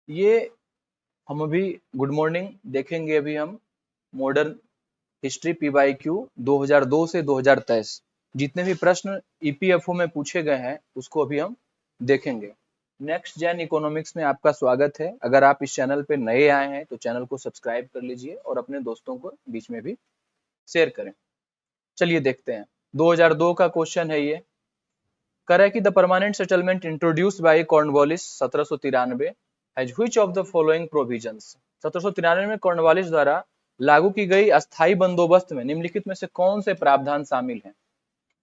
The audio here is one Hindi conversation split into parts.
ये हम अभी गुड मॉर्निंग देखेंगे। अभी हम मॉडर्न हिस्ट्री पीवाईक्यू 2002 से 2023 जितने भी प्रश्न ईपीएफओ में पूछे गए हैं उसको अभी हम देखेंगे। नेक्स्ट जेन इकोनॉमिक्स में आपका स्वागत है। अगर आप इस चैनल पे नए आए हैं तो चैनल को सब्सक्राइब कर लीजिए और अपने दोस्तों को बीच में भी शेयर करें। चलिए देखते हैं। 2002 का क्वेश्चन है ये। कर है कि the permanent settlement introduced by Cornwallis 1793 has which of the following provisions. 1793 में कॉर्नवालिस द्वारा लागू की गई अस्थाई बंदोबस्त में निम्नलिखित में से कौन से प्रावधान शामिल हैं।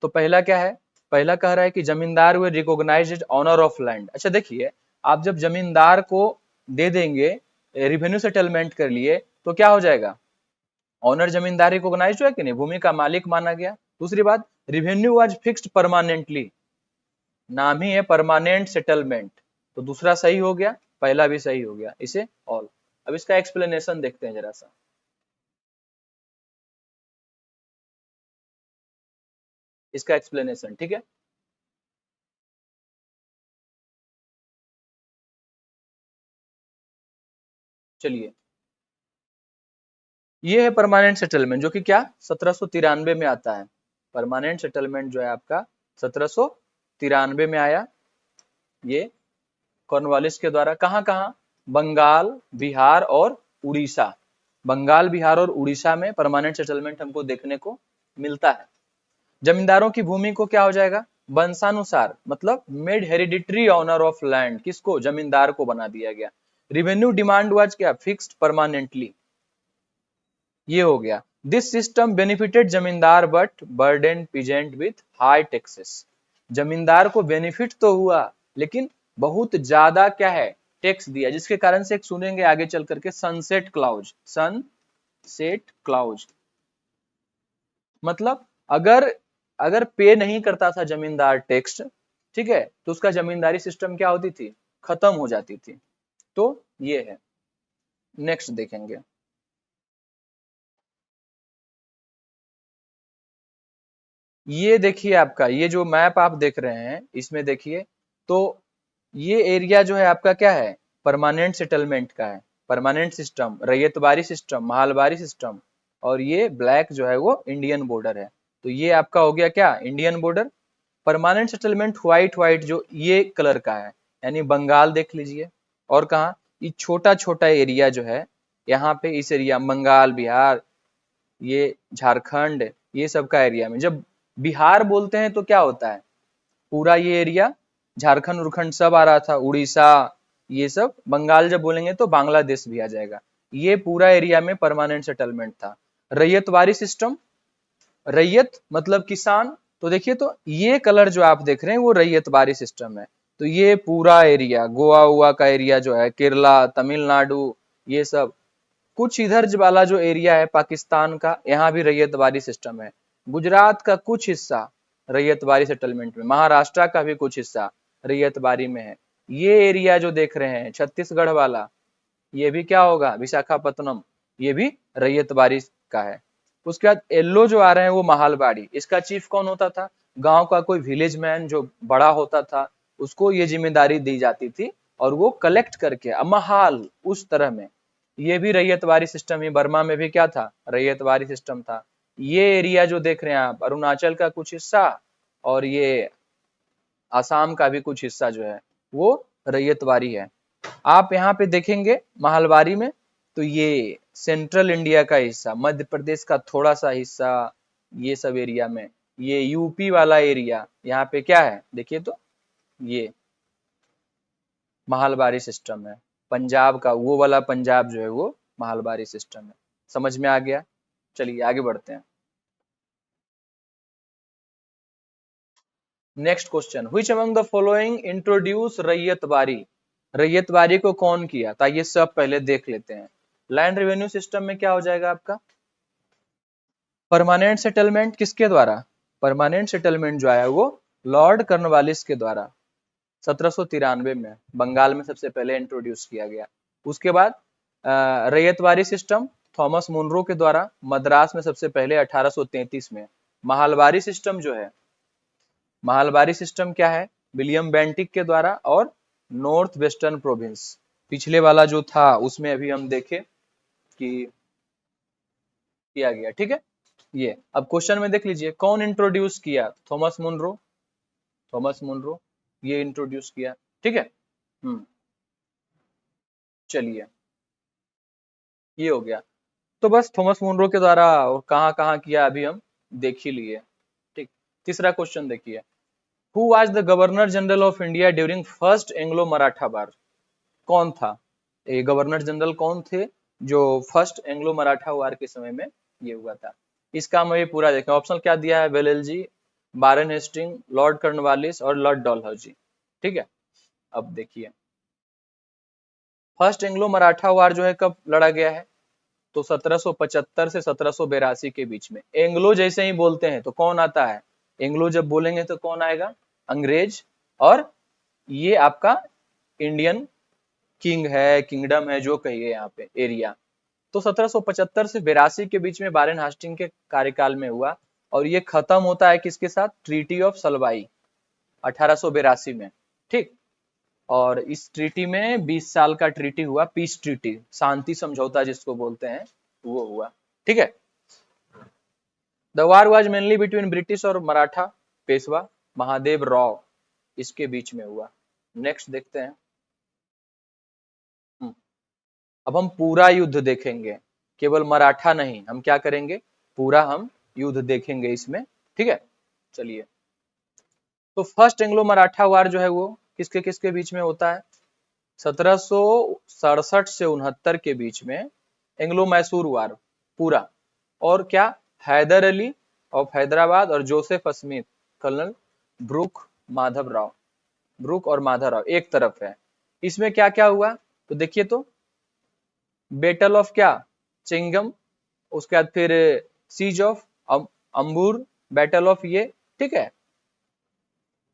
तो पहला क्या है, पहला कह रहा है कि जमींदार वे रिकॉग्नाइज्ड ऑनर ऑफ लैंड। अच्छा देखिए, आप जब जमींदार को दे देंगे रिवेन्यू सेटलमेंट कर लिए तो क्या हो जाएगा, ऑनर जमींदार रिकॉग्नाइज्ड है कि नहीं, भूमि का मालिक माना गया। दूसरी बात, रिवेन्यू वाज फिक्स्ड परमानेंटली, नाम ही है परमानेंट सेटलमेंट, तो दूसरा सही हो गया, पहला भी सही हो गया, इसे ऑल। अब इसका एक्सप्लेनेशन देखते हैं जरा सा। इसका एक्सप्लेनेशन ठीक है। चलिए, ये है परमानेंट सेटलमेंट जो कि क्या 1793 में आता है। परमानेंट सेटलमेंट जो है आपका 1793 में आया। ये कॉर्नवालिस के द्वारा कहां कहां, बंगाल, बिहार और उड़ीसा। बंगाल, बिहार और उड़ीसा में परमानेंट सेटलमेंट हमको देखने को मिलता है। जमींदारों की भूमि को क्या हो जाएगा, वंशानुसार, मतलब made hereditary owner of land, किसको, जमींदार को बना दिया गया। रिवेन्यू डिमांड वाज क्या, फिक्स्ड परमानेंटली, ये हो गया। This system benefited zamindar but burden peasant with high taxes. Zamindar को बेनिफिट तो हुआ लेकिन बहुत ज्यादा क्या है, टैक्स दिया, जिसके कारण से एक सुनेंगे आगे चल करके सनसेट क्लाउज। सनसेट क्लाउज मतलब अगर अगर पे नहीं करता था जमींदार टैक्स, ठीक है, तो उसका जमींदारी सिस्टम क्या होती थी, खत्म हो जाती थी। तो ये है। नेक्स्ट देखेंगे। ये देखिए आपका ये जो मैप आप देख रहे हैं इसमें देखिए, तो ये एरिया जो है आपका क्या है, परमानेंट सेटलमेंट का है। परमानेंट सिस्टम, रैयतबारी सिस्टम, महालबारी सिस्टम, और ये ब्लैक जो है वो इंडियन बॉर्डर है। तो ये आपका हो गया क्या, Indian border. Permanent settlement white white जो ये कलर का है, यानी बंगाल देख लीजिए। और कहा, ये छोटा छोटा एरिया जो है यहाँ पे, इस एरिया बंगाल, बिहार, ये झारखंड, ये सब का एरिया में जब बिहार बोलते हैं तो क्या होता है, पूरा ये एरिया, झारखंड उरखंड सब आ रहा था, उड़ीसा, ये सब। बंगाल जब बोलेंगे तो बांग्लादेश भी आ जाएगा। ये पूरा एरिया में परमानेंट सेटलमेंट था। रैयतवारी सिस्टम, रैयत मतलब किसान, तो देखिए, तो ये कलर जो आप देख रहे हैं वो रैयतवारी सिस्टम है। तो ये पूरा एरिया, गोवा हुआ का एरिया जो है, केरला, तमिलनाडु, ये सब, कुछ इधर वाला जो एरिया है पाकिस्तान का, यहाँ भी रैयतवारी सिस्टम है। गुजरात का कुछ हिस्सा रैयतवारी सेटलमेंट में, महाराष्ट्र का भी कुछ हिस्सा रैयतवारी में है। ये एरिया जो देख रहे हैं छत्तीसगढ़ वाला, ये भी क्या होगा, विशाखापत्तनम, ये भी रैयतवारी का है। उसके बाद येलो जो आ रहे हैं वो महालबाड़ी। इसका चीफ कौन होता था, गांव का कोई विलेज मैन जो बड़ा होता था, उसको ये जिम्मेदारी दी जाती थी और वो कलेक्ट करके महाल उस तरह में। ये भी रैयतवारी सिस्टम ही, बर्मा में भी क्या था, रैयतवारी सिस्टम था। ये एरिया जो देख रहे हैं आप, अरुणाचल का कुछ हिस्सा और ये आसाम का भी कुछ हिस्सा जो है वो रैयतवारी है। आप यहाँ पे देखेंगे महलबारी में, तो ये सेंट्रल इंडिया का हिस्सा, मध्य प्रदेश का थोड़ा सा हिस्सा, ये सब एरिया में, ये यूपी वाला एरिया यहाँ पे क्या है, देखिए तो ये महलबारी सिस्टम है। पंजाब का वो वाला पंजाब जो है वो महलबारी सिस्टम है। समझ में आ गया। चलिए आगे बढ़ते हैं। Next question, which among the following introduce Ryotwari. Ryotwari को कौन किया था, ये सब पहले देख लेते हैं। लैंड रेवेन्यू सिस्टम में क्या हो जाएगा आपका, परमानेंट सेटलमेंट किसके द्वारा, परमानेंट सेटलमेंट जो आया वो लॉर्ड कर्नवालिस के द्वारा 1793 में बंगाल में सबसे पहले इंट्रोड्यूस किया गया। उसके बाद रैयतवारी सिस्टम थॉमस मुनरो के द्वारा मद्रास में सबसे पहले 1833 में। महलबारी सिस्टम जो है, महलबारी सिस्टम क्या है, विलियम बेंटिक के द्वारा और नॉर्थ वेस्टर्न प्रोविंस, पिछले वाला जो था उसमें अभी हम देखे कि किया गया, ठीक है। ये अब क्वेश्चन में देख लीजिए, कौन इंट्रोड्यूस किया? Thomas Munro. थॉमस मुनरो ये इंट्रोड्यूस किया, ठीक है। चलिए, ये हो गया। तो बस थॉमस मुनरो के द्वारा और कहाँ कहाँ किया अभी हम देख ही लिए, ठीक। तीसरा क्वेश्चन देखिए, who was the governor general of India during first Anglo Maratha war? कौन था ये गवर्नर जनरल, कौन थे जो फर्स्ट एंग्लो मराठा वार के समय में ये हुआ था? इसका हम ये पूरा देखें। ऑप्शन क्या दिया है? वेलेल्जी, बारन हेस्टिंग, लॉर्ड कर्नवालिस और लॉर्ड डलहौजी, ठीक है। अब देखिए, फर्स्ट एंग्लो मराठा वार जो है कब लड़ा गया है? तो 1775 से 1782 के बीच में। एंग्लो जैसे ही बोलते हैं तो कौन आता है? एंग्लो जब बोलेंगे तो कौन आएगा? अंग्रेज। और ये आपका इंडियन किंग है, किंगडम है, जो कहिए यहाँ पे एरिया। तो 1775 से 82 के बीच में बारेन हास्टिंग के कार्यकाल में हुआ, और ये खत्म होता है किसके साथ? ट्रीटी ऑफ सलवाई 1882 में, ठीक। और इस ट्रीटी में 20 साल का ट्रीटी हुआ, पीस ट्रीटी, शांति समझौता जिसको बोलते हैं, वो हुआ, ठीक है। The war was mainly between British और मराठा पेशवा महादेव राव, इसके बीच में हुआ। नेक्स्ट देखते हैं। हम्म, अब हम पूरा युद्ध देखेंगे, केवल मराठा नहीं, हम क्या करेंगे? पूरा हम युद्ध देखेंगे इसमें, ठीक है। चलिए, तो फर्स्ट एंग्लो मराठा वार जो है वो किसके किसके बीच में होता है? 1767 से 69 के बीच में एंग्लो मैसूर वार पूरा। और क्या? हैदर अली ऑफ हैदराबाद और Joseph Smith, colonel Brooke, Madhav Rao, Brooke और माधव राव एक तरफ है। इसमें क्या क्या हुआ? तो देखिए, तो बेटल ऑफ क्या? चिंगम, उसके बाद फिर siege of Ambur, battle of ये, ठीक है।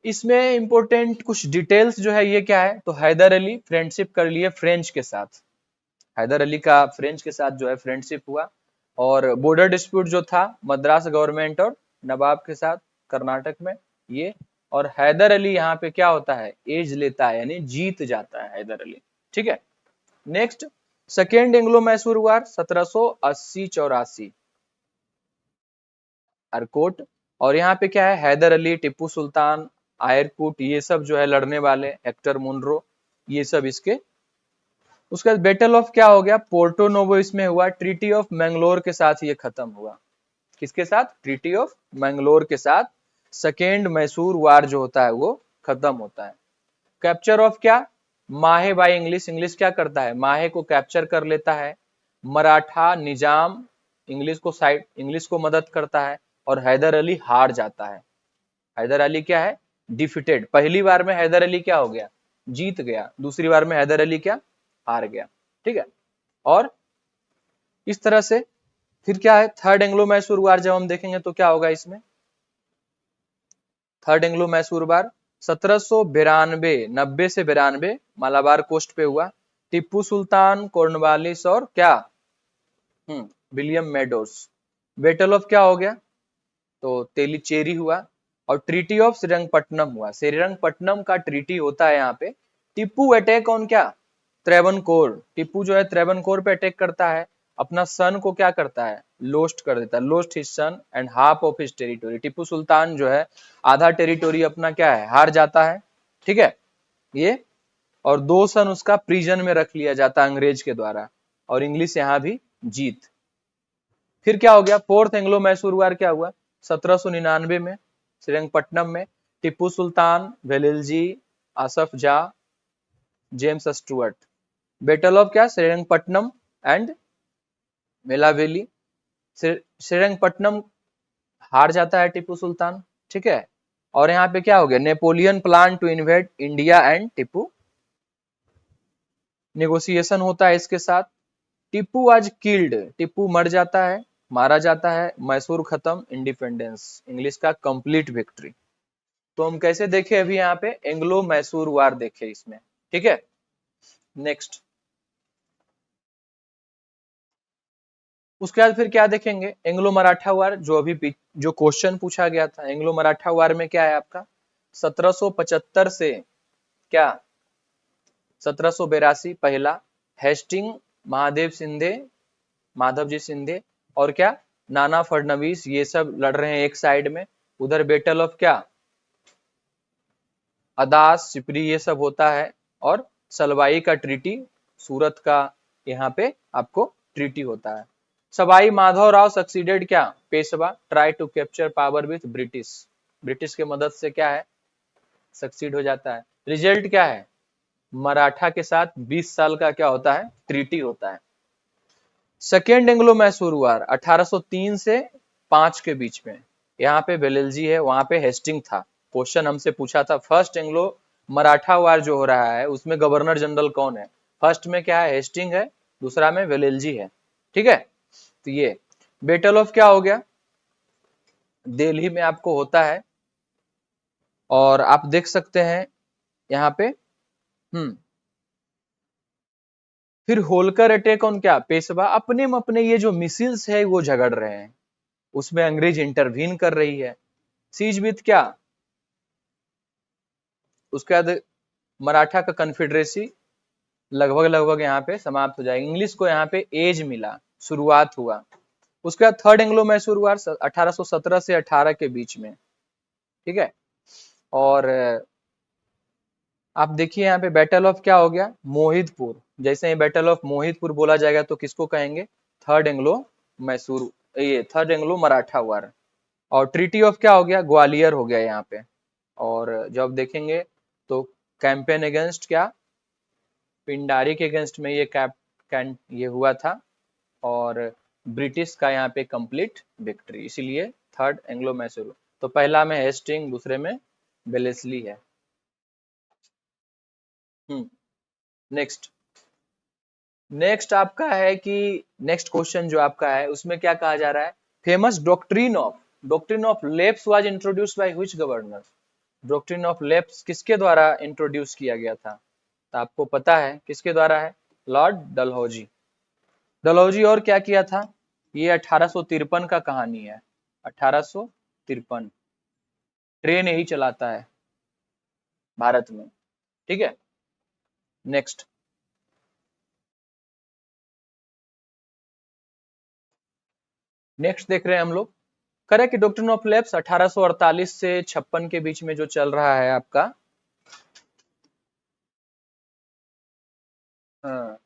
इसमें इंपॉर्टेंट कुछ डिटेल्स जो है ये क्या है? तो हैदर अली फ्रेंडशिप कर लिए फ्रेंच के साथ, हैदर अली का फ्रेंच के साथ जो है फ्रेंडशिप हुआ। और बॉर्डर डिस्प्यूट जो था मद्रास गवर्नमेंट और नवाब के साथ कर्नाटक में, ये। और हैदर अली यहाँ पे क्या होता है? एज लेता है, यानी जीत जाता है हैदर अली, ठीक है। नेक्स्ट, सेकेंड एंग्लो मैसूर वार 1780-84 अरकोट। और यहाँ पे क्या है? हैदर अली, टिप्पू सुल्तान, आयरकूट, ये सब जो है लड़ने वाले, हेक्टर मुनरो, ये सब इसके। उसके बाद बैटल ऑफ क्या हो गया? पोर्टो नोवो इसमें हुआ। ट्रीटी ऑफ मैंगलोर के साथ ये खत्म हुआ। किसके साथ? ट्रीटी ऑफ मैंगलोर के साथ सेकेंड मैसूर वार जो होता है वो खत्म होता है। कैप्चर ऑफ क्या? माहे बाय इंग्लिश, इंग्लिश क्या करता है? माहे को कैप्चर कर लेता है। मराठा निजाम इंग्लिश को साइड, इंग्लिश को मदद करता है, और हैदर अली हार जाता है। हैदर अली क्या है? डिफिटेड। पहली बार में हैदर अली क्या हो गया? जीत गया। दूसरी बार में हैदर अली क्या? हार गया, ठीक है। और इस तरह से फिर क्या है? थर्ड एंग्लो मैसूर वार जब हम देखेंगे तो क्या होगा इसमें? थर्ड एंग्लो मैसूर वार 1792, 90 से 92 मालाबार कोस्ट पे हुआ। टिप्पू सुल्तान, कॉर्नवालिस और क्या? William Meadows. बैटल ऑफ क्या हो गया? तो तेलीचेरी हुआ। और ट्रीटी ऑफ श्रीरंगपट्टनम हुआ। श्रीरंगपट्टनम का ट्रीटी होता है यहाँ पे। टिप्पू अटैक ऑन क्या? त्रैवनकोर। टिप्पू जो है त्रैवनकोर पे अटैक करता है, अपना सन को क्या करता है? लोस्ट कर देता है, lost his son and half of his territory. Tipu Sultan जो है आधा टेरिटोरी अपना क्या है? हार जाता है, ठीक है, ये। और 2 सन उसका प्रिजन में रख लिया जाता है अंग्रेज के द्वारा, और इंग्लिश यहाँ भी जीत। फिर क्या हो गया? फोर्थ एंग्लो मैसूर वार क्या हुआ? 1799 में श्रीरंगपट्टनम में। टिप्पू सुल्तान, वेलिल्जी, आसफ जा, जेम्स स्टुअर्ट। बैटल ऑफ क्या? श्रीरंगपट्टनम एंड मेलावेली। श्रीरंगपट्टनम हार जाता है टिप्पू सुल्तान, ठीक है। और यहाँ पे क्या हो गया? Napoleon plan to invade India and Tipu, negotiation होता है इसके साथ। टिप्पू आज किल्ड, टिप्पू मर जाता है, मारा जाता है। मैसूर खत्म, इंडिपेंडेंस, इंग्लिश का कंप्लीट विक्ट्री। तो हम कैसे देखे अभी यहाँ पे? एंग्लो मैसूर वार देखे इसमें, ठीक है। नेक्स्ट, उसके बाद फिर क्या देखेंगे? एंग्लो मराठा वार, जो अभी जो क्वेश्चन पूछा गया था। एंग्लो मराठा वार में क्या है आपका? 1775 से क्या? 1782 पहला, हेस्टिंग महादेव सिंधे, माधवजी सिंधे, और क्या नाना फडणवीस, ये सब लड़ रहे हैं एक साइड में, उधर बैटल ऑफ क्या अदास सिपरी ये सब होता है, और सलवाई का ट्रीटी, सूरत का यहाँ पे आपको ट्रीटी होता है। सवाई माधवराव सक्सीडेड क्या Peshwa, try to capture power with British, British के मदद से क्या है सक्सीड हो जाता है। रिजल्ट क्या है, मराठा के साथ 20 साल का क्या होता है ट्रीटी होता है। सेकेंड एंग्लो मैसूर वार 1803 से 5 के बीच में, यहाँ पे वेलेल्जी है, वहां पे हेस्टिंग था। क्वेश्चन हमसे पूछा था फर्स्ट एंग्लो मराठा वार जो हो रहा है उसमें गवर्नर जनरल कौन है, फर्स्ट में क्या है हेस्टिंग है, दूसरा में वेलेल्जी है, ठीक है। तो ये बैटल ऑफ क्या हो गया दिल्ली में आपको होता है, और आप देख सकते हैं यहाँ पे फिर होलकर अटैक ऑन क्या पेशवा, अपने में अपने ये जो मिसिल्स है वो झगड़ रहे हैं, उसमें अंग्रेज इंटरवीन कर रही है। सीज विथ क्या, उसके बाद मराठा का कन्फेडरेसी लगभग लगभग यहाँ पे समाप्त हो जाएगा, इंग्लिश को यहाँ पे एज मिला, शुरुआत हुआ। उसके बाद थर्ड एंग्लो मैसूर वार 1817 से 18 के बीच में, ठीक है। और आप देखिए यहाँ पे बैटल ऑफ क्या हो गया मोहितपुर, जैसे ही बैटल ऑफ मोहितपुर बोला जाएगा तो किसको कहेंगे थर्ड एंग्लो मैसूर, ये थर्ड एंग्लो मराठा वार। और ट्रीटी ऑफ क्या हो गया ग्वालियर हो गया यहाँ पे। और जब देखेंगे तो कैंपेन अगेंस्ट क्या पिंडारी के अगेंस्ट में ये ये हुआ था, और ब्रिटिश का यहाँ पे कंप्लीट विक्ट्री, इसीलिए थर्ड एंग्लो मैसूर। तो पहला में हेस्टिंग, दूसरे में बेलेस्ली है। नेक्स्ट नेक्स्ट आपका है कि नेक्स्ट क्वेश्चन जो आपका है उसमें क्या कहा जा रहा है, famous doctrine of lapse was introduced by which governor, doctrine of lapse किसके द्वारा इंट्रोड्यूस किया गया था, तो आपको पता है किसके द्वारा है लॉर्ड डलहौजी। डलहौजी और क्या किया था, ये 1853 का कहानी है, 1853 ट्रेन यही चलाता है भारत में, ठीक है। नेक्स्ट नेक्स्ट देख रहे हैं हम लोग, करें कि डॉक्ट्रिन ऑफ लेप्स 1848 से 56 के बीच में जो चल रहा है आपका, हाँ,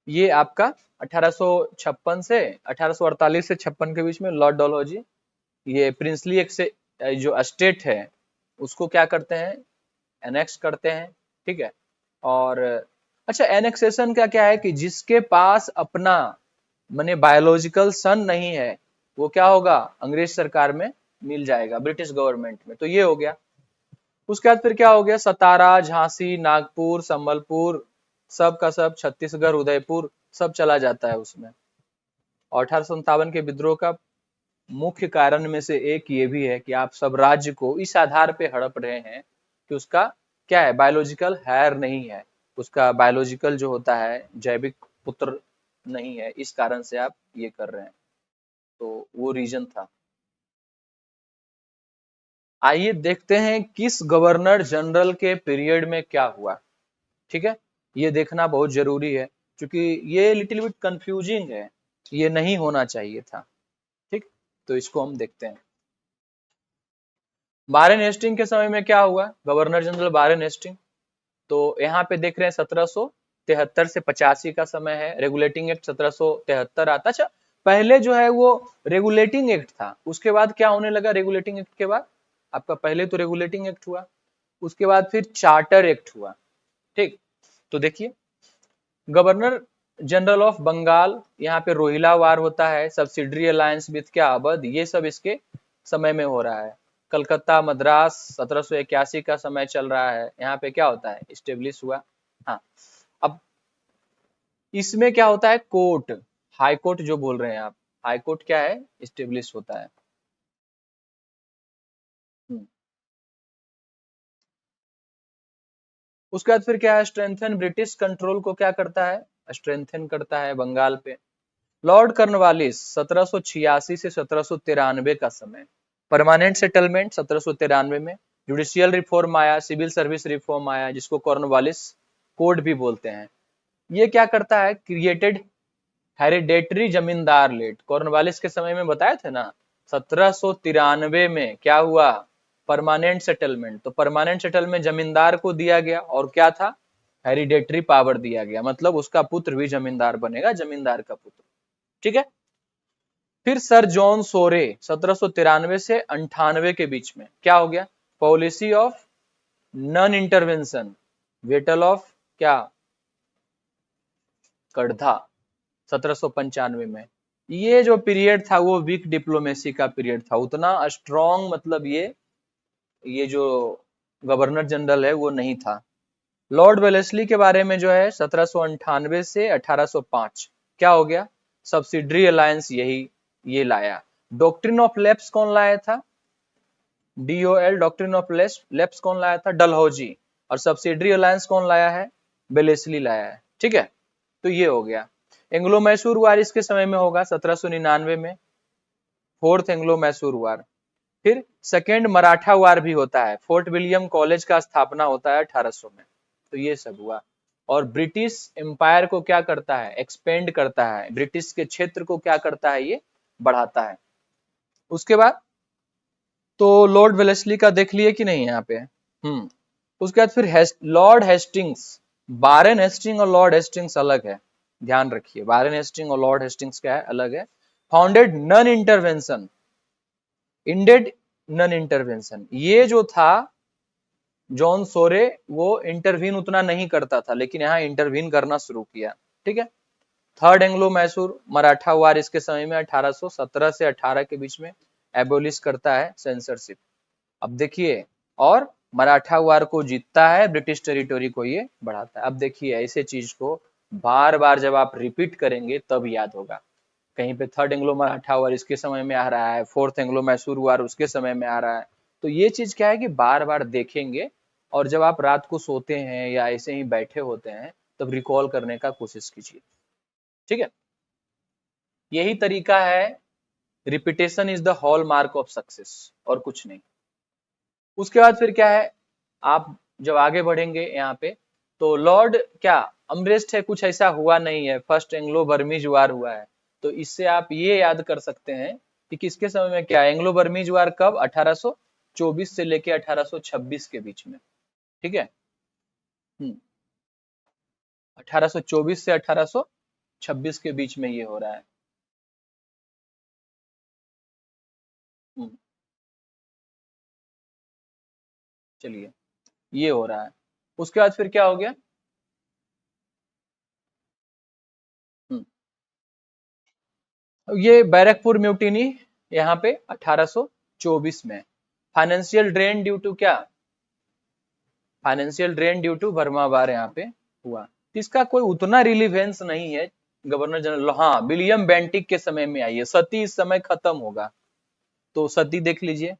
ये आपका 1856 से 1848 से 56 के बीच में लॉर्ड डलहौजी ये प्रिंसली एक से जो स्टेट है उसको क्या करते हैं एनेक्स करते हैं, ठीक है। और अच्छा एनेक्सेशन का क्या है कि जिसके पास अपना माने बायोलॉजिकल सन नहीं है वो क्या होगा अंग्रेज सरकार में मिल जाएगा ब्रिटिश गवर्नमेंट में, तो ये हो गया। उसके बाद फिर क्या हो गया सतारा झांसी नागपुर संबलपुर सब का सब छत्तीसगढ़ उदयपुर सब चला जाता है उसमें। और 1857 के विद्रोह का मुख्य कारण में से एक ये भी है कि आप सब राज्य को इस आधार पे हड़प रहे हैं कि उसका क्या है बायोलॉजिकल हायर नहीं है, उसका बायोलॉजिकल जो होता है जैविक पुत्र नहीं है, इस कारण से आप ये कर रहे हैं, तो वो रीजन था। आइए देखते हैं किस गवर्नर जनरल के पीरियड में क्या हुआ, ठीक है। ये देखना बहुत जरूरी है क्योंकि ये लिटिल बिट कंफ्यूजिंग है, ये नहीं होना चाहिए था, ठीक। तो इसको हम देखते हैं। वारेन हेस्टिंग के समय में क्या हुआ गवर्नर जनरल वारेन हेस्टिंग, तो यहाँ पे देख रहे हैं 1773 से 85 का समय है, रेगुलेटिंग एक्ट 1773 आता। अच्छा पहले जो है वो रेगुलेटिंग एक्ट था, उसके बाद क्या होने लगा रेगुलेटिंग एक्ट के बाद आपका, पहले तो रेगुलेटिंग एक्ट हुआ उसके बाद फिर चार्टर एक्ट हुआ, ठीक। तो देखिए गवर्नर जनरल ऑफ बंगाल, यहाँ पे रोहिला वार होता है, सब्सिडरी अलायंस विथ क्या अवध, ये सब इसके समय में हो रहा है। कलकत्ता मद्रास 1781 का समय चल रहा है, यहाँ पे क्या होता है स्टेब्लिश हुआ। हाँ अब इसमें क्या होता है कोर्ट, हाई कोर्ट जो बोल रहे हैं आप, हाई कोर्ट क्या है स्टेब्लिश होता है। हम्म। उसके बाद फिर क्या है स्ट्रेंथन, ब्रिटिश कंट्रोल को क्या करता है स्ट्रेंथन करता है बंगाल पे। लॉर्ड कर्नवालिस 1786 से 1793 का समय, परमानेंट सेटलमेंट 1793 में, जुडिशियल रिफॉर्म आया, सिविल सर्विस रिफॉर्म आया, जिसको कॉर्नवालिस कोड भी बोलते हैं। ये क्या करता है, क्रिएटेड हेरिडेटरी जमींदार लेट। कॉर्नवालिस के समय में बताए थे ना, 1793 में क्या हुआ, परमानेंट सेटलमेंट। तो परमानेंट सेटलमेंट जमींदार को दिया गया, और क्या था, हेरिडेटरी पावर दिया गया, मतलब उसका पुत्र भी जमींदार बनेगा, जमींदार का पुत्र। ठीक है। फिर सर जॉन सोरे 1793 से 98 के बीच में क्या हो गया, policy of non intervention, Vettel of क्या, कड़धा, 1795 में। ये जो पीरियड था वो वीक डिप्लोमेसी का पीरियड था, उतना स्ट्रॉन्ग, मतलब ये जो गवर्नर जनरल है वो नहीं था। लॉर्ड वेलेस्ली के बारे में जो है 1798 से 1805 क्या हो गया, सब्सिडरी अलायंस, यही ये लाया। डॉक्ट्रिन ऑफ लैप्स कौन लाया था, डीओएल, डॉक्ट्रिन ऑफ लैप्स कौन लाया था, डलहौजी। और सब्सिडरी अलायंस कौन लाया है, वेलेस्ली लाया है। ठीक है, तो ये हो गया। एंग्लो मैसूर वार इसके समय में होगा 1799 में, फोर्थ एंग्लो मैसूर वार। फिर सेकेंड मराठा वार भी होता है, फोर्ट विलियम कॉलेज का स्थापना होता है 1800 में। तो ये सब हुआ। और ब्रिटिश एम्पायर को क्या करता है, एक्सपेंड करता है, ब्रिटिश के क्षेत्र को क्या करता है, ये बढ़ाता है। उसके बाद तो लॉर्ड वेलेस्ली का देख लिए कि नहीं यहाँ पे। उसके बाद फिर लॉर्ड हेस्टिंग्स, बारेन हेस्टिंग और लॉर्ड हेस्टिंग्स अलग है, ध्यान रखिए, बारेन हेस्टिंग और लॉर्ड हेस्टिंग्स क्या है, अलग है। Founded non intervention, ended non intervention. ये जो था जॉन सोरे, वो इंटरवीन उतना नहीं करता था, लेकिन यहाँ इंटरवीन करना शुरू किया। ठीक है। थर्ड एंग्लो मैसूर मराठा वार इसके समय में 1817 से 18 के बीच में एबोलिश करता है सेंसरशिप। अब देखिए, और मराठा वार को जीतता है, ब्रिटिश टेरिटोरी को ये बढ़ाता है। अब देखिए, ऐसे चीज को बार बार जब आप रिपीट करेंगे तब याद होगा। कहीं पे थर्ड एंग्लो मराठा वार इसके समय में आ रहा है, फोर्थ एंग्लो मैसूर वार उसके समय में आ रहा है। तो ये चीज क्या है कि बार बार देखेंगे, और जब आप रात को सोते हैं या ऐसे ही बैठे होते हैं तब रिकॉल करने का कोशिश कीजिए। ठीक है, यही तरीका है। Repetition is the hallmark of success, और कुछ नहीं। उसके बाद फिर क्या है, आप जब आगे बढ़ेंगे यहाँ पे, तो लॉर्ड क्या अमरेस्ट है, कुछ ऐसा हुआ नहीं है, फर्स्ट एंग्लो बर्मीज वार हुआ है। तो इससे आप ये याद कर सकते हैं कि किसके समय में क्या, एंग्लो बर्मीज वार कब, 1824 से लेके 1826 के बीच में। ठीक है। 1824 से 1826 के बीच में ये हो रहा है। हम्म, चलिए, ये हो रहा है। उसके बाद फिर क्या हो गया, हम्म, ये बैरकपुर म्यूटिनी यहाँ पे 1824 में। फाइनेंशियल ड्रेन ड्यू टू क्या, financial drain due to Burma war यहाँ पे हुआ। इसका कोई उतना रिलीवेंस नहीं है। गवर्नर जनरल, हाँ, विलियम बेंटिक के समय में आई है। सती इस समय खत्म होगा, तो सती देख लीजिए,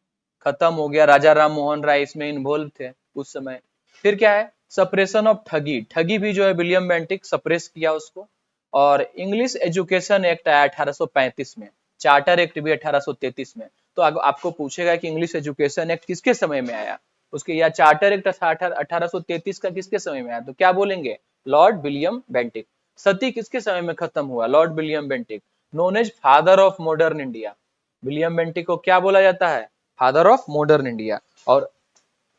खत्म हो गया। राजा राम मोहन राय इसमें इन्वॉल्व थे उस समय। फिर क्या है, सप्रेशन ऑफ ठगी, ठगी भी जो है विलियम बेंटिक सप्रेस किया उसको। और इंग्लिश एजुकेशन एक्ट आया 1835 में, चार्टर एक्ट भी 1833 में। तो आपको पूछेगा कि इंग्लिश एजुकेशन एक्ट किसके समय में आया, उसके, या चार्टर एक्ट 1833 का किसके समय में आया, तो क्या बोलेंगे, लॉर्ड विलियम बेंटिक। सती किसके समय में खत्म हुआ, lord William Bentinck. Known as father of modern India, William Bentinck को क्या बोला जाता है, फादर ऑफ मॉडर्न इंडिया। और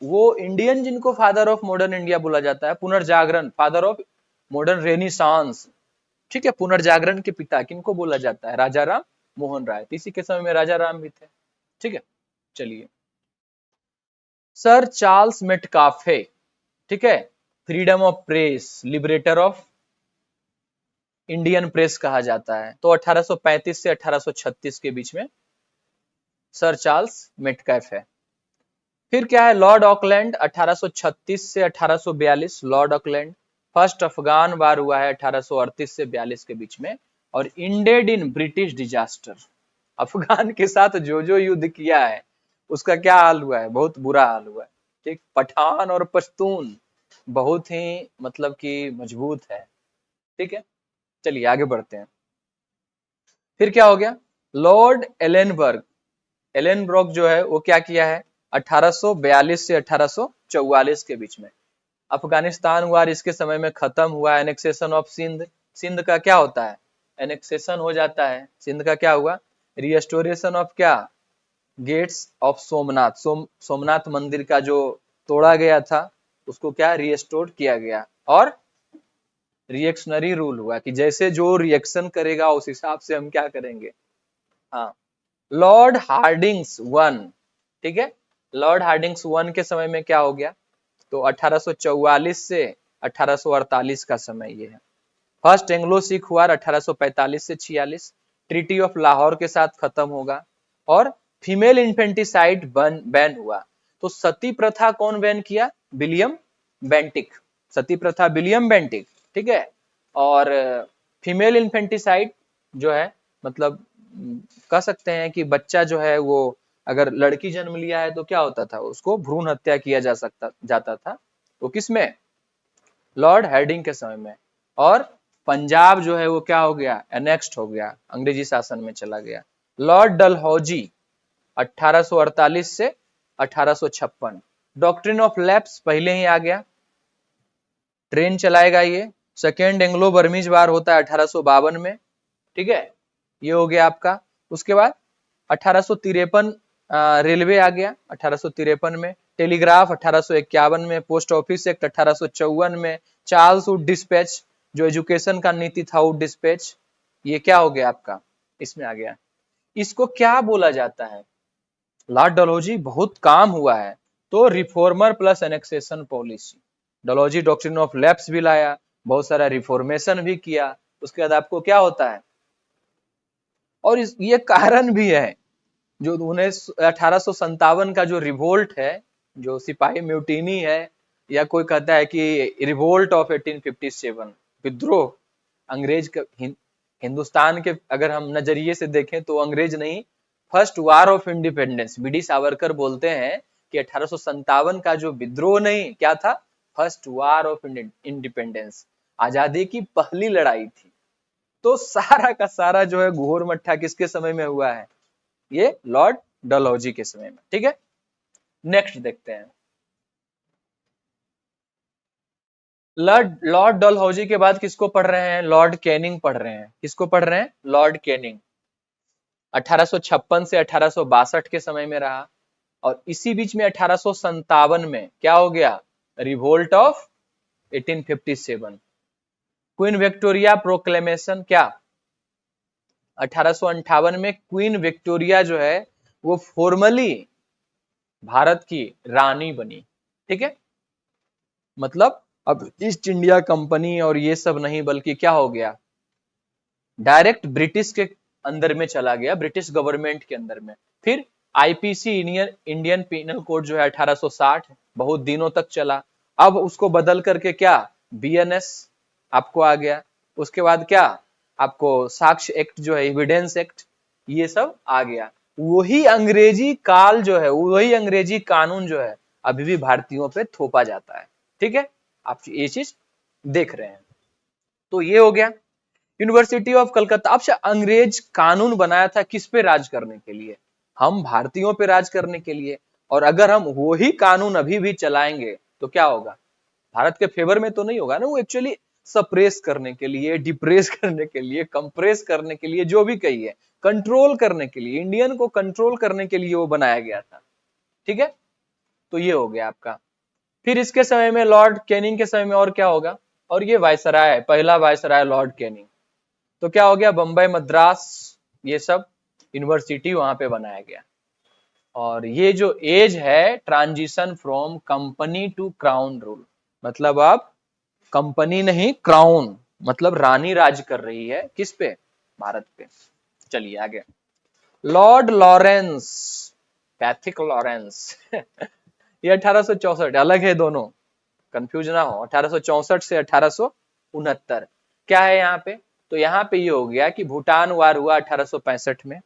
वो इंडियन जिनको फादर ऑफ मॉडर्न इंडिया बोला जाता है, पुनर्जागरण, फादर ऑफ मॉडर्न रेनिसांस। ठीक है, पुनर्जागरण के पिता किनको बोला जाता है, राजा राम मोहन राय। इसी के समय में राजा राम भी थे। ठीक है, चलिए। सर चार्ल्स मेटकाफे, ठीक है, freedom of press, liberator of Indian press कहा जाता है। तो 1835 से 1836 के बीच में सर चार्ल्स मेटकाफे। फिर क्या है, लॉर्ड ऑकलैंड 1836 से 1842, लॉर्ड ऑकलैंड। फर्स्ट अफगान वार हुआ है 1838 से 42 के बीच में। और ended in British disaster, Afghan के साथ जो युद्ध किया है उसका क्या हाल हुआ है, बहुत बुरा हाल हुआ है। ठीक, पठान और पश्तून बहुत ही मतलब कि मजबूत है। ठीक है, चलिए आगे बढ़ते हैं। फिर क्या हो गया, लॉर्ड एलेनबर्ग, एलेनब्रॉक जो है वो क्या किया है, 1842 से 1844 के बीच में। अफगानिस्तान वार इसके समय में खत्म हुआ। एनेक्सेशन ऑफ सिंध, सिंध का क्या होता है, एनेक्सेशन हो जाता है। सिंध का क्या हुआ, रिस्टोरेशन ऑफ क्या, गेट्स ऑफ सोमनाथ, सोमनाथ मंदिर का जो तोड़ा गया था उसको क्या रिस्टोर किया गया। और रिएक्शनरी रूल हुआ कि जैसे जो रिएक्शन करेगा उस हिसाब से हम क्या करेंगे। हाँ, लॉर्ड हार्डिंग्स वन, ठीक है, लॉर्ड हार्डिंग्स वन के समय में क्या हो गया, तो 1844 से 1848 का समय ये है। फर्स्ट एंग्लो सिख वार 1845 से 46 ट्रीटी ऑफ लाहौर के साथ खत्म होगा। और फीमेल इन्फेंटिसाइड बैन हुआ। तो सती प्रथा कौन बैन किया, विलियम बेंटिक, सती प्रथा विलियम बेंटिक, ठीक है। और फीमेल इन्फेंटिसाइड जो है, मतलब कह सकते हैं कि बच्चा जो है वो अगर लड़की जन्म लिया है तो क्या होता था, उसको भ्रूण हत्या किया जाता था। तो किसमें, लॉर्ड हार्डिंग के समय में। और पंजाब जो है वो क्या हो गया, एनेक्स्ड हो गया, अंग्रेजी शासन में चला गया। लॉर्ड डलहौजी 1848 से 1856, डॉक्ट्रिन ऑफ लैप्स पहले ही आ गया, ट्रेन चलाएगा ये। सेकेंड एंग्लो बर्मीज वार होता है 1852 में, ठीक है, ये हो गया आपका। उसके बाद 1853 रेलवे आ गया 1853 में, टेलीग्राफ 1851 में, पोस्ट ऑफिस एक्ट 1854 में, चार्ल्स वुड डिस्पैच जो एजुकेशन का नीति था, वुड डिस्पैच, ये क्या हो गया आपका, इसमें आ गया। इसको क्या बोला जाता है, लॉर्ड डलहौजी बहुत काम हुआ है, तो reformer plus annexation policy, Dalhousie doctrine of lapse भी लाया, बहुत सारा रिफॉर्मेशन भी किया। उसके बाद आपको क्या होता है, और ये कारण भी है, जो 1857 का जो रिवोल्ट है, जो सिपाही म्यूटिनी है, या कोई कहता है कि रिवोल्ट ऑफ 1857, विद्रोह, अंग्रेज का हिंदुस्तान के अगर हम नजरिए से देखें तो अंग्रेज नहीं, first war of independence, BD Savarkar बोलते हैं कि 1857 का जो विद्रोह नहीं क्या था, फर्स्ट वार ऑफ इंडिपेंडेंस, आजादी की पहली लड़ाई थी। तो सारा का सारा जो है घोर मट्ठा किसके समय में हुआ है, ये लॉर्ड डलहौजी के समय में, ठीक है। नेक्स्ट देखते हैं, लॉर्ड डलहौजी के बाद किसको पढ़ रहे हैं, लॉर्ड कैनिंग पढ़ रहे हैं। किसको पढ़ रहे हैं, लॉर्ड कैनिंग, 1856 से 1862 के समय में रहा। और इसी बीच में 1857 में क्या हो गया, revolt of 1857, queen Victoria proclamation, क्या 1858 में क्वीन विक्टोरिया जो है वो फॉर्मली भारत की रानी बनी, ठीक है। मतलब अब ईस्ट इंडिया कंपनी और ये सब नहीं, बल्कि क्या हो गया, डायरेक्ट ब्रिटिश के अंदर में चला गया, ब्रिटिश गवर्नमेंट के अंदर में। फिर आईपीसी, इंडियन पिनल कोड जो है 1860 बहुत दिनों तक चला। अब उसको बदल करके क्या, बीएनएस आपको आ गया। उसके बाद क्या, आपको साक्ष्य एक्ट जो है, एविडेंस एक्ट, ये सब आ गया। वही अंग्रेजी काल जो है, वही अंग्रेजी कानून जो है अभी भी भारतीयों पे थोपा जाता है, ठीक है। आप ये चीज देख रहे हैं। तो ये हो गया यूनिवर्सिटी ऑफ कलकत्ता। अब से अंग्रेज कानून बनाया था किस पे राज करने के लिए, हम भारतीयों पे राज करने के लिए। और अगर हम वही कानून अभी भी चलाएंगे तो क्या होगा, भारत के फेवर में तो नहीं होगा ना, वो एक्चुअली सप्रेस करने के लिए, डिप्रेस करने के लिए, कंप्रेस करने के लिए, जो भी कहिए, कंट्रोल करने के लिए, इंडियन को कंट्रोल करने के लिए वो बनाया गया था, ठीक है। तो ये हो गया आपका। फिर इसके समय में लॉर्ड कैनिंग के समय में और क्या होगा, और ये वायसराय, पहला वायसराय लॉर्ड कैनिंग, तो क्या हो गया, बंबई मद्रास ये सब यूनिवर्सिटी वहां पे बनाया गया। और ये जो एज है, transition from company to crown rule, मतलब अब कंपनी नहीं, क्राउन, मतलब रानी राज कर रही है किस पे, भारत पे। चलिए आगे, लॉर्ड लॉरेंस, पैथिक लॉरेंस ये 1864, अलग है दोनों, कंफ्यूज ना हो, 1864 से 1869। क्या है यहाँ पे, तो यहाँ पे ये हो गया कि भूटान वार हुआ 1865 में,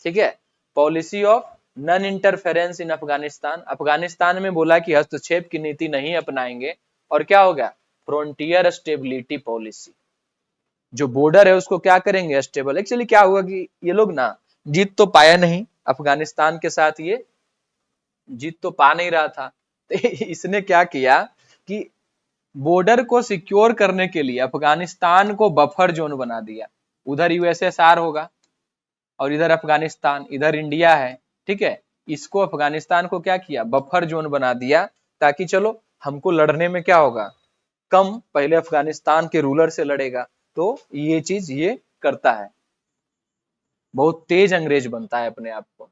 ठीक है। Policy of non interference in Afghanistan, Afghanistan में बोला कि हस्तक्षेप की नीति नहीं अपनाएंगे। और क्या होगा, फ्रंटियर स्टेबिलिटी पॉलिसी, जो बॉर्डर है उसको क्या करेंगे, स्टेबल। एक्चुअली क्या हुआ कि ये लोग ना जीत तो पाया नहीं अफगानिस्तान के साथ, ये जीत तो पा नहीं रहा था। तो इसने क्या किया कि बॉर्डर को सिक्योर करने के लिए अफगानिस्तान को बफर जोन बना दिया। उधर यूएसएसआर होगा और इधर अफगानिस्तान, इधर इंडिया है, ठीक है। इसको अफगानिस्तान को क्या किया, बफर जोन बना दिया, ताकि चलो हमको लड़ने में क्या होगा, कम पहले अफगानिस्तान के रूलर से लड़ेगा। तो ये चीज ये करता है, बहुत तेज अंग्रेज बनता है अपने आप को।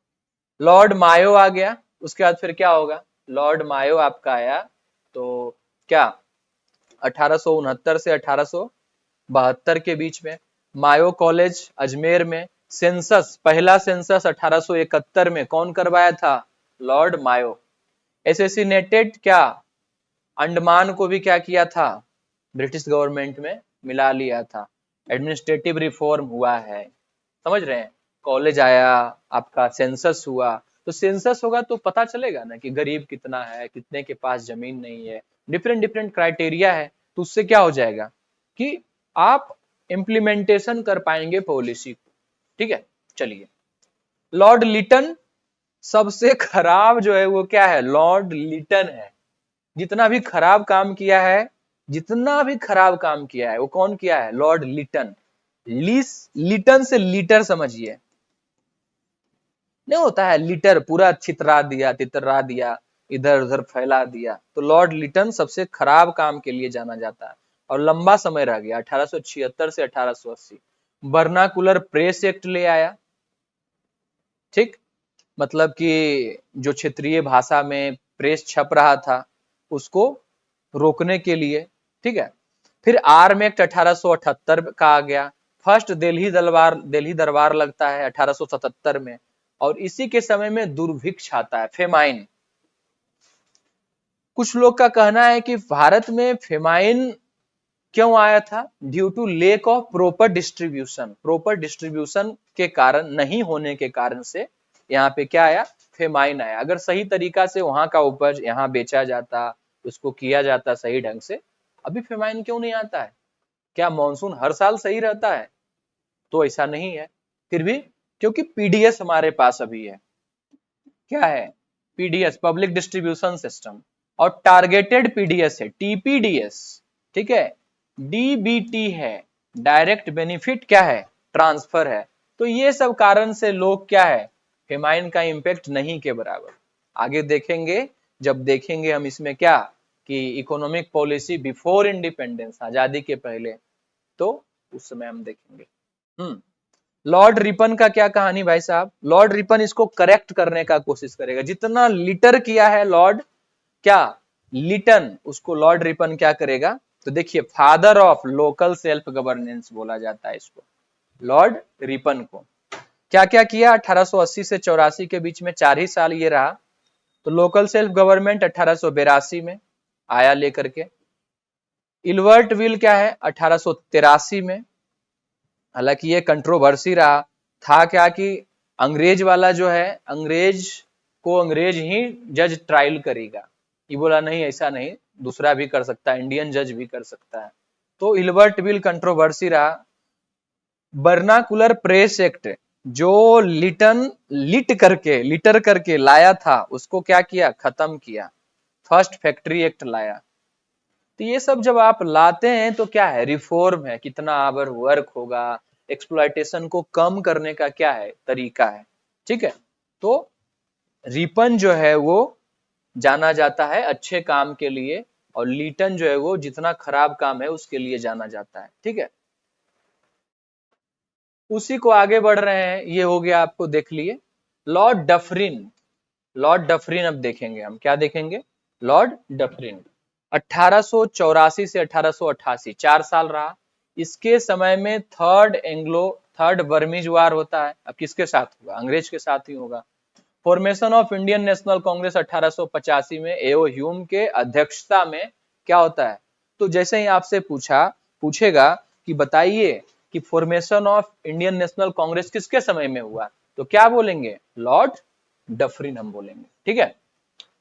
लॉर्ड मायो आ गया, उसके बाद फिर क्या होगा, लॉर्ड मायो आपका आया, तो क्या 1869 से 1872 के बीच में मायो कॉलेज अजमेर में सेंसस, पहला सेंसस 1871 में कौन करवाया था, लॉर्ड मायो। एसेसिनेटेड क्या, अंडमान को भी क्या किया था, ब्रिटिश गवर्नमेंट में मिला लिया था। एडमिनिस्ट्रेटिव रिफॉर्म हुआ है, समझ रहे हैं। कॉलेज आया, आपका सेंसस हुआ, तो सेंसस होगा तो पता चलेगा ना कि गरीब कितना है, कितने के पास जमीन नहीं है, डिफरेंट डिफरेंट क्राइटेरिया है। तो उससे क्या हो जाएगा कि आप इम्प्लीमेंटेशन कर पाएंगे पॉलिसी को, ठीक है। चलिए, लॉर्ड लिटन, सबसे खराब जो है वो क्या है, लॉर्ड लिटन है। जितना भी खराब काम किया है, जितना भी खराब काम किया है वो कौन किया है, लॉर्ड लिटन। लिटन से लीटर समझिए, नहीं होता है लीटर, पूरा छितरा दिया, तितरा दिया, इधर उधर फैला दिया। तो लॉर्ड लिटन सबसे खराब काम के लिए जाना जाता है और लंबा समय रह गया, 1876 से 1880। बर्नाकुलर प्रेस एक्ट ले आया, ठीक, मतलब कि जो क्षेत्रीय भाषा में प्रेस छप रहा था उसको रोकने के लिए, ठीक है। फिर आर्म एक्ट 1878 का आ गया। फर्स्ट दिल्ली दरबार लगता है 1877 में, और इसी के समय में दुर्भिक्ष आता है, फेमाइन। कुछ लोग का कहना है कि भारत में फेमाइन क्यों आया था, due to lack of proper distribution. Proper distribution के कारण, नहीं होने के कारण से यहाँ पे क्या आया, फेमाइन आया। अगर सही तरीका से वहां का उपज यहाँ बेचा जाता, उसको किया जाता सही ढंग से, अभी फेमाइन क्यों नहीं आता है। क्या मॉनसून हर साल सही रहता है, तो ऐसा नहीं है। फिर भी क्योंकि पीडीएस हमारे पास अभी है, क्या है, पीडीएस, पब्लिक डिस्ट्रीब्यूशन सिस्टम, और टारगेटेड पीडीएस है, टीपीडीएस, ठीक है, डीबीटी है, डायरेक्ट बेनिफिट क्या है, ट्रांसफर है। तो ये सब कारण से लोग क्या है, फेमाइन का इंपैक्ट नहीं के बराबर। आगे देखेंगे, जब देखेंगे हम इसमें क्या, कि इकोनॉमिक पॉलिसी बिफोर इंडिपेंडेंस, आजादी के पहले, तो उस समय हम देखेंगे। लॉर्ड रिपन का क्या कहानी भाई साहब, लॉर्ड रिपन इसको करेक्ट करने का कोशिश करेगा। जितना लिटर किया है लॉर्ड क्या, लिटन, उसको लॉर्ड रिपन क्या करेगा, तो देखिए, father of local self governance बोला जाता है इसको, लॉर्ड रिपन को। क्या क्या किया 1880 से 84 के बीच में, 4 ही साल ये रहा। तो लोकल सेल्फ गवर्नमेंट 1882 में आया लेकर के। इल्वर्ट विल क्या है 1883 में, हालांकि ये कंट्रोवर्सी रहा। था क्या कि अंग्रेज वाला जो है, अंग्रेज को अंग्रेज ही जज ट्रायल करेगा, ये बोला नहीं, ऐसा नहीं, दूसरा भी कर सकता है, इंडियन जज भी कर सकता है। तो इल्बर्ट बिल कंट्रोवर्सी रहा। बर्नाकुलर प्रेस एक्ट, जो लिटर करके लाया था, उसको क्या किया, खत्म किया। फर्स्ट फैक्ट्री एक्ट लाया। तो ये सब जब आप लाते हैं तो क्या है, रिफॉर्म है, कितना आवर वर्क होगा, एक्सप्लॉयटेशन को कम करने का क्या है, तरीका है, ठीक है। तो रिपन जो है वो जाना जाता है अच्छे काम के लिए, और लीटन जो है वो जितना खराब काम है उसके लिए जाना जाता है, ठीक है। उसी को आगे बढ़ रहे हैं, ये हो गया, आपको देख लिए। लॉर्ड डफरिन, लॉर्ड डफरिन अब देखेंगे हम, क्या देखेंगे, लॉर्ड डफरिन 1884 से 1888, 4 साल रहा। इसके समय में थर्ड बर्मीज वार होता है। अब किसके साथ होगा, अंग्रेज के साथ ही होगा। Formation of Indian national Congress 1885 में एओ ह्यूम के अध्यक्षता में क्या होता है। तो जैसे ही आपसे पूछेगा कि बताइए कि formation of Indian national Congress किसके समय में हुआ, तो क्या बोलेंगे, लॉर्ड डफरिन हम बोलेंगे, ठीक है।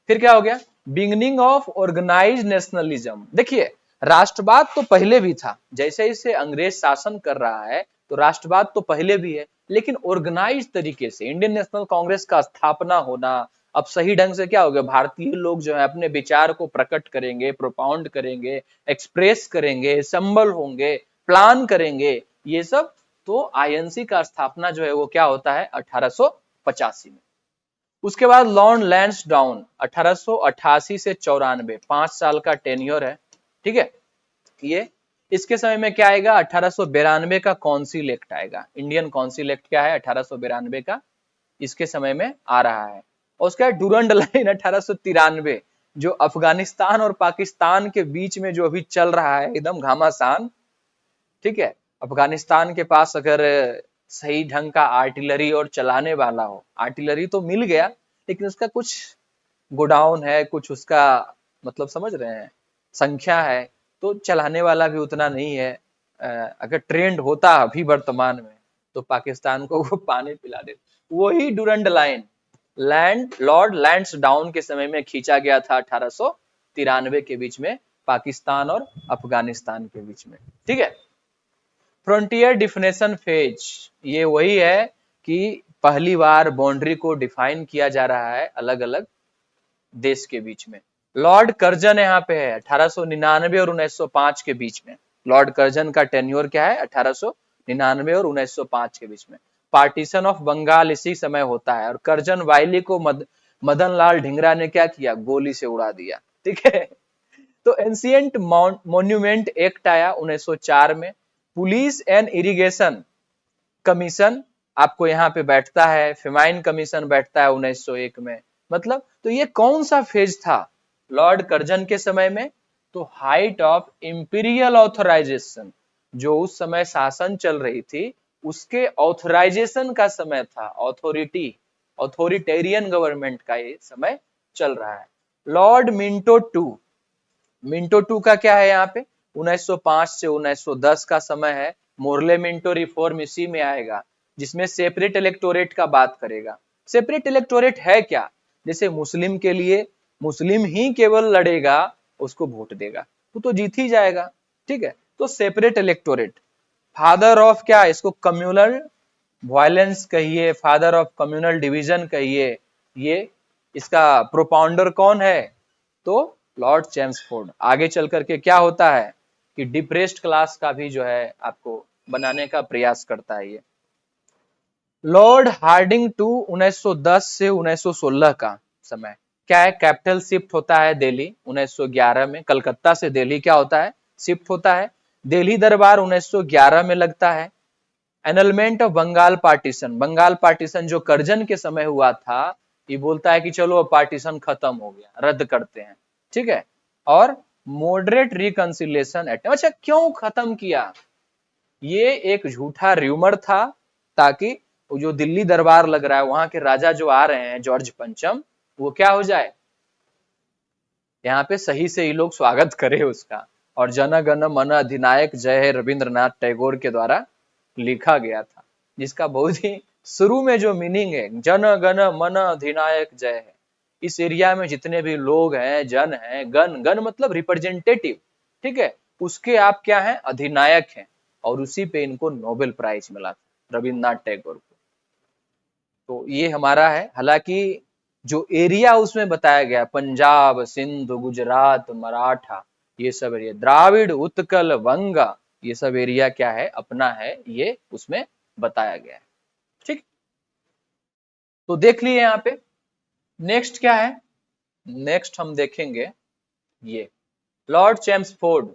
फिर क्या हो गया, बिगनिंग ऑफ ऑर्गेनाइज नेशनलिज्म। देखिए, राष्ट्रवाद तो पहले भी था, जैसे जैसे अंग्रेज शासन कर रहा है तो राष्ट्रवाद तो पहले भी है, लेकिन ऑर्गेनाइज तरीके से इंडियन नेशनल कांग्रेस का स्थापना होना, अब सही ढंग से क्या होगा, भारतीय लोग जो है अपने विचार को प्रकट करेंगे, प्रोपाउंड करेंगे, एक्सप्रेस करेंगे, संबल होंगे, प्लान करेंगे, ये सब। तो आईएनसी का स्थापना जो है वो क्या होता है 1885 में। उसके बाद लॉर्ड लैंसडाउन 1888 से 94, 5 साल का टेन्योर है, ठीक है। ये इसके समय में क्या आएगा, 1892 का कौंसिल एक्ट आएगा। इंडियन कौंसिल एक्ट क्या है 1892 का, इसके समय में आ रहा है। और उसका डूरंड लाइन 1893, जो अफगानिस्तान और पाकिस्तान के बीच में जो अभी चल रहा है, एकदम घमासान, ठीक है। अफगानिस्तान के पास अगर सही ढंग का आर्टिलरी और चलाने वाला हो, आर्टिलरी तो मिल गया लेकिन उसका कुछ गोडाउन है, कुछ उसका मतलब समझ रहे हैं संख्या है, तो चलाने वाला भी उतना नहीं है। अगर ट्रेंड होता अभी वर्तमान में तो पाकिस्तान को वो पानी पिला देते। वही डूरंड लाइन लॉर्ड लैंसडाउन के समय में खींचा गया था 1893 के बीच में, पाकिस्तान और अफगानिस्तान के बीच में, ठीक है। फ्रंटियर डिफिनेशन फेज, ये वही है कि पहली बार बाउंड्री को डिफाइन किया जा रहा है अलग अलग देश के बीच में। लॉर्ड कर्जन यहाँ पे है 1899 और 1905 के बीच में। लॉर्ड कर्जन का टेन्योर क्या है 1899 और 1905 के बीच में। पार्टीशन ऑफ बंगाल इसी समय होता है, और कर्जन वाइली को मदन लाल ढींगरा ने क्या किया, गोली से उड़ा दिया, ठीक है। तो एंशियंट मॉन्यूमेंट एक्ट आया 1904 में। पुलिस एंड इरिगेशन कमीशन आपको यहाँ पे बैठता है, फेमाइन कमीशन बैठता है 1901 में। मतलब तो ये कौन सा फेज था लॉर्ड कर्जन के समय में, तो हाइट ऑफ इंपीरियल ऑथराइजेशन, जो उस समय शासन चल रही थी उसके ऑथराइजेशन का समय था, ऑथोरिटेरियन गवर्नमेंट का ये समय चल रहा है। लॉर्ड मिंटो टू का क्या है यहाँ पे 1905 से 1910 का समय है। मोरले मिंटो रिफॉर्म इसी में आएगा, जिसमें सेपरेट इलेक्टोरेट का बात करेगा। सेपरेट इलेक्टोरेट है क्या, जैसे मुस्लिम के लिए मुस्लिम ही केवल लड़ेगा, उसको वोट देगा तो जीत ही जाएगा, ठीक है। तो सेपरेट इलेक्टोरेट। फादर ऑफ क्या, इसको कम्युनल वायलेंस कहिए, फादर ऑफ कम्युनल डिवीजन कहिए, ये इसका प्रोपाउंडर कौन है, तो लॉर्ड चेम्सफोर्ड। आगे चल करके क्या होता है कि डिप्रेस्ड क्लास का भी जो है आपको बनाने का प्रयास करता है ये। लॉर्ड हार्डिंग टू 1910 से 1916 का समय क्या है, कैपिटल शिफ्ट होता है दिल्ली 1911 में, कलकत्ता से दिल्ली क्या होता है शिफ्ट होता है। दिल्ली दरबार 1911 में लगता है। Annulment of Bengal partition, Bengal partition जो कर्जन के समय हुआ था, ये बोलता है कि चलो अब पार्टीशन खत्म हो गया, रद्द करते हैं, ठीक है। और मॉडरेट रिकंसिलिएशन एक्ट, अच्छा क्यों खत्म किया, ये एक झूठा र्यूमर था, ताकि वो जो दिल्ली दरबार लग रहा है वहां के राजा जो आ रहे हैं जॉर्ज पंचम, वो क्या हो जाए, यहाँ पे सही से ही लोग स्वागत करे उसका। और जन गण मन अधिनायक जय है रविंद्रनाथ टैगोर के द्वारा लिखा गया था, जिसका बहुत ही शुरू में जो मीनिंग है, जन गण मन अधिनायक जय है। इस एरिया में जितने भी लोग हैं, जन हैं, गण गण मतलब रिप्रेजेंटेटिव, ठीक है, उसके आप क्या हैं अधिनायक हैं। और उसी पे इनको नोबेल प्राइज मिला था रविंद्रनाथ टैगोर को। तो ये हमारा है, हालांकि जो एरिया उसमें बताया गया पंजाब, सिंध, गुजरात, मराठा, ये सब एरिया, द्राविड़, उत्कल, वंगा, ये सब एरिया क्या है अपना है, ये उसमें बताया गया है, ठीक। तो देख लिए यहाँ पे। नेक्स्ट क्या है, नेक्स्ट हम देखेंगे ये लॉर्ड चेम्सफोर्ड।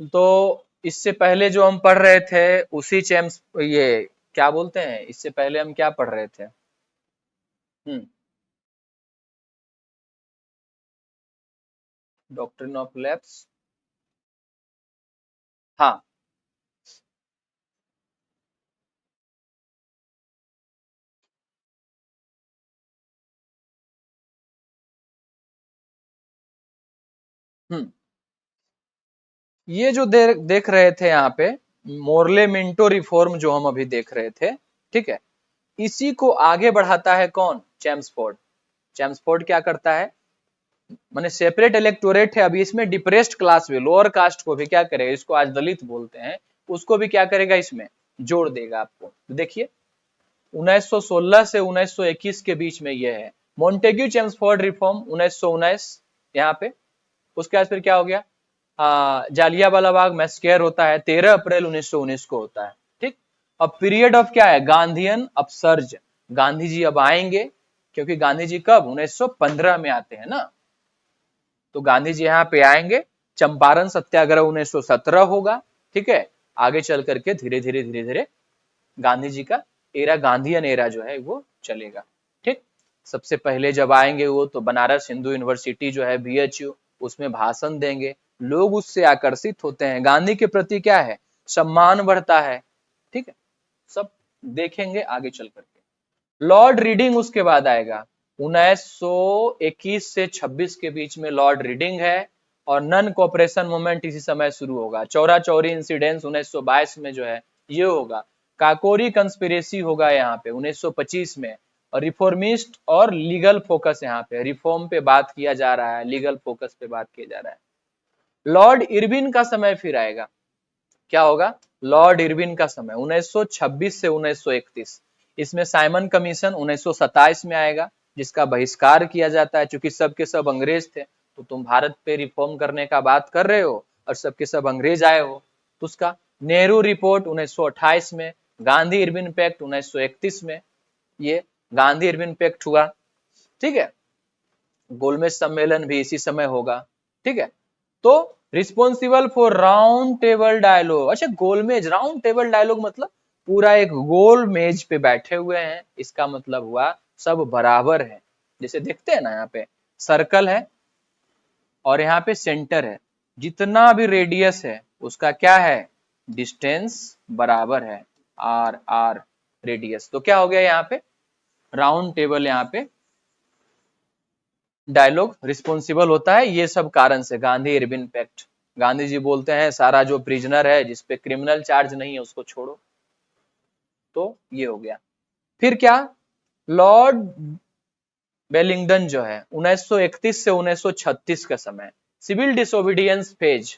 तो इससे पहले जो हम पढ़ रहे थे उसी चेम्स, ये क्या बोलते हैं, इससे पहले हम क्या पढ़ रहे थे, डॉक्ट्रिन ऑफ लैप्स, हाँ। हम्म ये जो देख रहे थे यहाँ पे मोरले मिंटो रिफॉर्म जो हम अभी देख रहे थे, ठीक है, इसी को आगे बढ़ाता है कौन, चेम्सफोर्ड। चेम्सफोर्ड क्या करता है, माने सेपरेट इलेक्टोरेट है, अभी इसमें डिप्रेस्ड क्लास भी, लोअर कास्ट को भी क्या करेगा, इसको आज दलित बोलते हैं, उसको भी क्या करेगा इसमें जोड़ देगा आपको। तो देखिए 1916 से 1921 के बीच में ये है। मॉन्टेग्यू चेम्सफोर्ड रिफॉर्म 1919 यहाँ पे। उसके बाद फिर क्या हो गया, जालियांवाला बाग मैस्केयर होता है 13 अप्रैल 1919 को होता है। ठीक। अब पीरियड ऑफ क्या है, गांधीयन अपसर्ज। गांधी जी अब आएंगे, क्योंकि गांधी जी कब 1915 में आते हैं ना, तो गांधी जी यहाँ पे आएंगे। चंपारण सत्याग्रह 1917 होगा। ठीक है। आगे चल करके धीरे धीरे धीरे धीरे गांधी जी का एरा, गांधीयन एरा जो है वो चलेगा। ठीक। सबसे पहले जब आएंगे वो तो बनारस हिंदू यूनिवर्सिटी जो है बीएचयू, उसमें भाषण देंगे। लोग उससे आकर्षित होते हैं, गांधी के प्रति क्या है, सम्मान बढ़ता है। ठीक है। सब देखेंगे आगे चल करके। लॉर्ड रीडिंग उसके बाद आएगा 1921 से 26 के बीच में लॉर्ड रीडिंग है। और नन कोऑपरेशन मूवमेंट इसी समय शुरू होगा। चौरा चौरी इंसिडेंस 1922 में जो है ये होगा। काकोरी कंस्पिरेसी होगा यहाँ पे 1925 में। और रिफॉर्मिस्ट और लीगल फोकस, यहाँ पे रिफॉर्म पे बात किया जा रहा है, लीगल फोकस पे बात किया जा रहा है। लॉर्ड इरविन का समय फिर आएगा। क्या होगा, लॉर्ड इरविन का समय 1926 से 1931। इसमें साइमन कमीशन 1927 में आएगा, जिसका बहिष्कार किया जाता है। चूंकि सब के सब अंग्रेज थे, तो तुम भारत पे रिफॉर्म करने का बात कर रहे हो और सबके सब अंग्रेज आए हो, तो उसका नेहरू रिपोर्ट 1928 में, गांधी इरविन पैक्ट 1931 में, ये गांधी इरविन पैक्ट हुआ। ठीक है। गोलमेज सम्मेलन भी इसी समय होगा। ठीक है। तो responsible for round table dialogue. अच्छा, गोलमेज राउंड टेबल डायलॉग मतलब पूरा एक गोल मेज पे बैठे हुए हैं, इसका मतलब हुआ सब बराबर है। जैसे देखते हैं ना, यहाँ पे सर्कल है और यहाँ पे सेंटर है, जितना भी रेडियस है उसका क्या है, डिस्टेंस बराबर है, आर आर रेडियस। तो क्या हो गया यहाँ पे, राउंड टेबल यहाँ पे डायलॉग रिस्पॉन्सिबल होता है ये सब कारण से, गांधी इरविन पैक्ट। गांधी जी बोलते हैं सारा जो प्रिजनर है जिसपे क्रिमिनल चार्ज नहीं है उसको छोड़ो। तो ये हो गया। फिर क्या, लॉर्ड वेलिंगडन जो है 1931 से 1936 का समय, civil disobedience phase,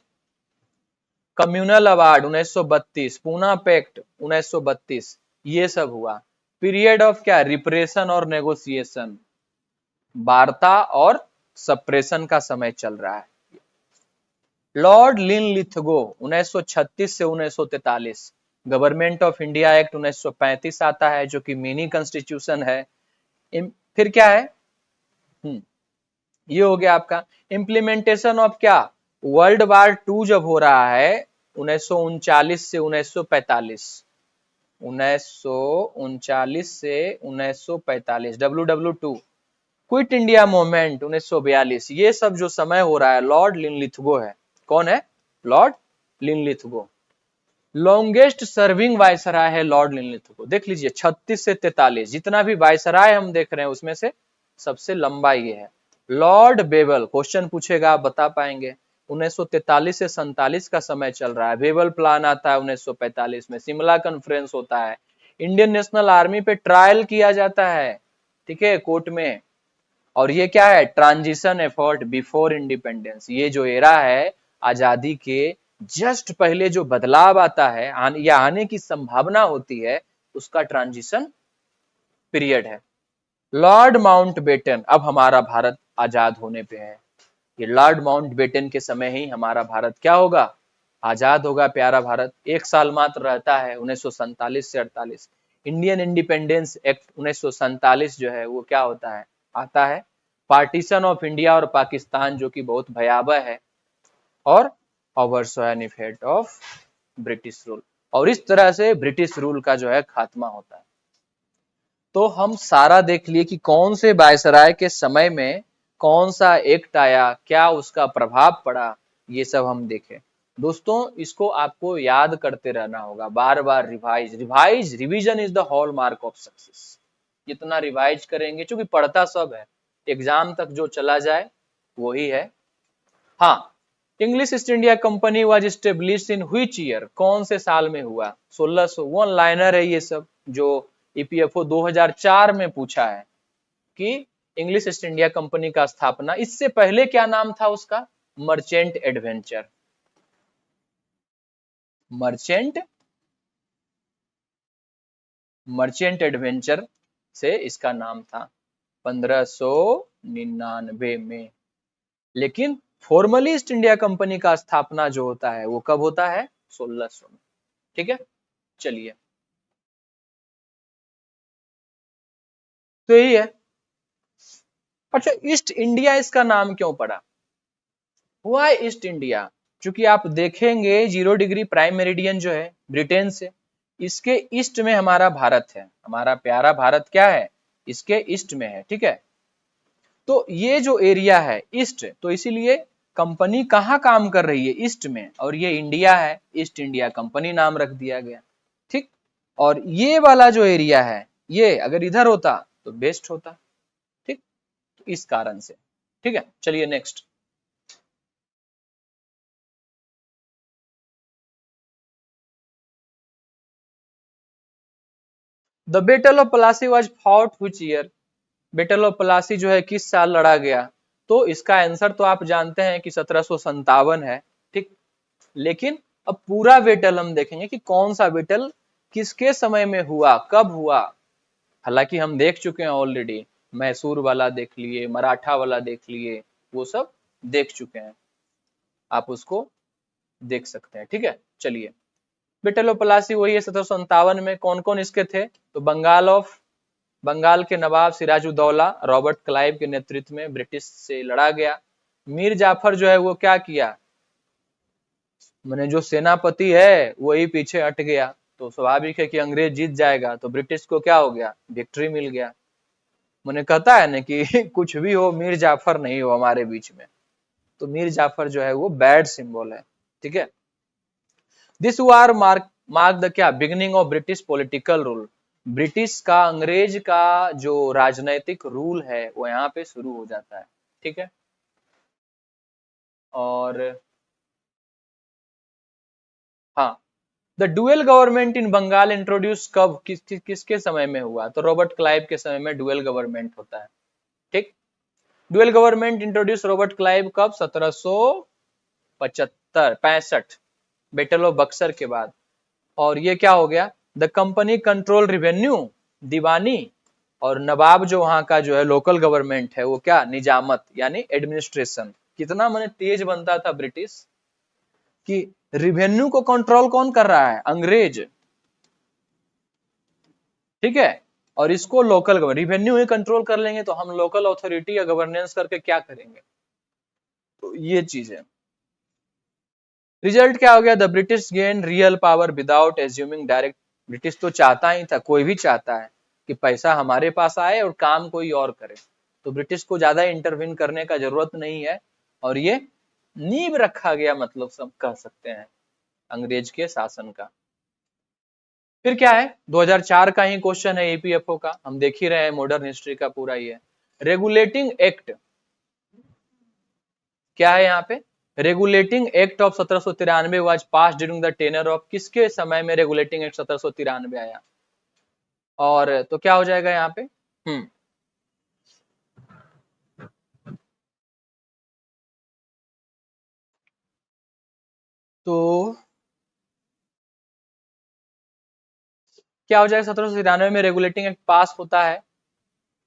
communal award 1932, Poona pact 1932, ये सब हुआ। पीरियड ऑफ क्या, रिप्रेशन और नेगोशिएशन, वार्ता और सप्रेशन का समय चल रहा है। लॉर्ड लिनलिथगो 1936 से 1943, गवर्नमेंट ऑफ इंडिया एक्ट 1935 आता है, जो कि मिनी कॉन्स्टिट्यूशन है। फिर क्या है, ये हो गया आपका इम्प्लीमेंटेशन ऑफ क्या, वर्ल्ड वार टू जब हो रहा है 1939 से 1945, 1939 से 1945, WW2, क्विट इंडिया मूवमेंट 1942, ये सब जो समय हो रहा है लॉर्ड लिनलिथगो है। कौन है, Lord Linlithgow. Longest serving viceroy है लॉर्ड लिनलिथगो। देख लीजिए 36 से 43, जितना भी वायसराय हम देख रहे हैं उसमें से सबसे लंबा ये है। लॉर्ड बेबल, क्वेश्चन पूछेगा आप बता पाएंगे। 1943 से 47 का समय चल रहा है। बेबल प्लान आता है 1945 में, शिमला कॉन्फ्रेंस होता है, इंडियन नेशनल आर्मी पे ट्रायल किया जाता है, ठीक है, कोर्ट में। और ये क्या है, ट्रांजिशन एफर्ट बिफोर इंडिपेंडेंस, ये जो एरा है आजादी के जस्ट पहले जो बदलाव आता है या आने की संभावना होती है, उसका ट्रांजिशन पीरियड है। लॉर्ड माउंटबेटन, अब हमारा भारत आजाद होने पे है, ये लॉर्ड माउंटबेटन के समय ही हमारा भारत क्या होगा, आजाद होगा प्यारा भारत। एक साल मात्र रहता है 1947 से 48। इंडियन इंडिपेंडेंस एक्ट 1947 जो है वो क्या होता है, आता है। पार्टीशन ऑफ इंडिया और पाकिस्तान जो कि बहुत भयावह है, और ओवरसोन इफेक्ट ऑफ ब्रिटिश रूल, और इस तरह से ब्रिटिश रूल का जो है खात्मा होता है। तो हम सारा देख लिए कि कौन से वायसराय के समय में कौन सा एक्ट आया, क्या उसका प्रभाव पड़ा, ये सब हम देखें। दोस्तों इसको आपको याद करते रहना होगा, बार बार revise revise, revision is the hallmark of success. जितना रिवाइज करेंगे, क्योंकि पढ़ता सब है, एग्जाम तक जो चला जाए वही है। हाँ, English east India company was established in which year, कौन से साल में हुआ, 1600। वन लाइनर है ये सब, जो ईपीएफओ 2004 में पूछा है कि इंग्लिश ईस्ट इंडिया कंपनी का स्थापना, इससे पहले क्या नाम था उसका, merchant adventure, merchant merchant adventure से इसका नाम था 1599 में। लेकिन फॉर्मली ईस्ट इंडिया कंपनी का स्थापना जो होता है वो कब होता है? 1600 में। ठीक है, चलिए, तो यही है। अच्छा, ईस्ट इंडिया इसका नाम क्यों पड़ा? हुआ है ईस्ट इंडिया, क्योंकि आप देखेंगे 0 डिग्री प्राइम मेरिडियन जो है ब्रिटेन से, इसके ईस्ट में हमारा भारत है। हमारा प्यारा भारत क्या है? इसके ईस्ट में है। ठीक है, तो ये जो एरिया है ईस्ट, तो इसीलिए कंपनी कहाँ काम कर रही है? ईस्ट में, और ये इंडिया है, ईस्ट इंडिया कंपनी नाम रख दिया गया। ठीक, और ये वाला जो एरिया है, ये अगर इधर होता तो बेस्ट होता। ठीक, तो इस कारण से। ठीक है, चलिए next. The battle of Plassey was fought which year? Battle of Plassey जो है किस साल लड़ा गया? तो इसका आंसर तो आप जानते हैं कि 1757 है। ठीक, लेकिन अब पूरा बेटल हम देखेंगे कि कौन सा बेटल किसके समय में हुआ, कब हुआ। हालांकि हम देख चुके हैं ऑलरेडी, मैसूर वाला देख लिए, मराठा वाला देख लिए, वो सब देख चुके हैं, आप उसको देख सकते हैं। ठीक है, चलिए, बेटल ऑफ प्लासी वही है 1757 में। कौन कौन इसके थे? तो बंगाल के नवाब सिराजुद्दौला रॉबर्ट क्लाइव के नेतृत्व में ब्रिटिश से लड़ा गया। मीर जाफर जो है वो क्या किया, मैंने जो सेनापति है वही पीछे हट गया, तो स्वाभाविक है कि अंग्रेज जीत जाएगा, तो ब्रिटिश को क्या हो गया? विक्ट्री मिल गया। मैंने कहता है ना कि कुछ भी हो, मीर जाफर नहीं हो हमारे बीच में, तो मीर जाफर जो है वो बैड सिंबल है। ठीक है, दिस वार मार्क द क्या, beginning of British political rule. British का, अंग्रेज का जो राजनैतिक रूल है वो यहाँ पे शुरू हो जाता है। ठीक है, और हाँ, the dual government in Bengal introduce कब, किसके समय में हुआ? तो रॉबर्ट क्लाइव के समय में डुअल गवर्नमेंट होता है। ठीक, dual government introduce Robert Clive कब? 1765 बैटल ऑफ बक्सर के बाद। और ये क्या हो गया? द कंपनी कंट्रोल रिवेन्यू, दीवानी, और नवाब जो वहां का जो है लोकल गवर्नमेंट है वो क्या? निजामत यानी एडमिनिस्ट्रेशन। कितना मैंने तेज बनता था ब्रिटिश, कि रिवेन्यू को कंट्रोल कौन कर रहा है? अंग्रेज। ठीक है, और इसको लोकल रिवेन्यू ही कंट्रोल कर लेंगे तो हम लोकल अथॉरिटी या गवर्नेंस करके क्या करेंगे? तो ये चीज है। रिजल्ट क्या हो गया? The British gain real power without assuming direct. British तो चाहता ही था, कोई भी चाहता है कि पैसा हमारे पास आए और काम कोई और करे, तो ब्रिटिश को ज्यादा इंटरवीन करने का जरूरत नहीं है, और ये नींव रखा गया, मतलब सब कह सकते हैं अंग्रेज के शासन का। फिर क्या है? 2004 का ही क्वेश्चन है ईपीएफओ का, हम देख ही रहे हैं, मॉडर्न हिस्ट्री का पूरा ही है। रेगुलेटिंग एक्ट क्या है यहाँ पे? Regulating act of 1793 was pass during the tenure of, किसके समय में रेगुलेटिंग एक्ट 1793 आया? और तो क्या हो जाएगा यहाँ पे? तो क्या हो जाएगा? 1793 में रेगुलेटिंग एक्ट पास होता है,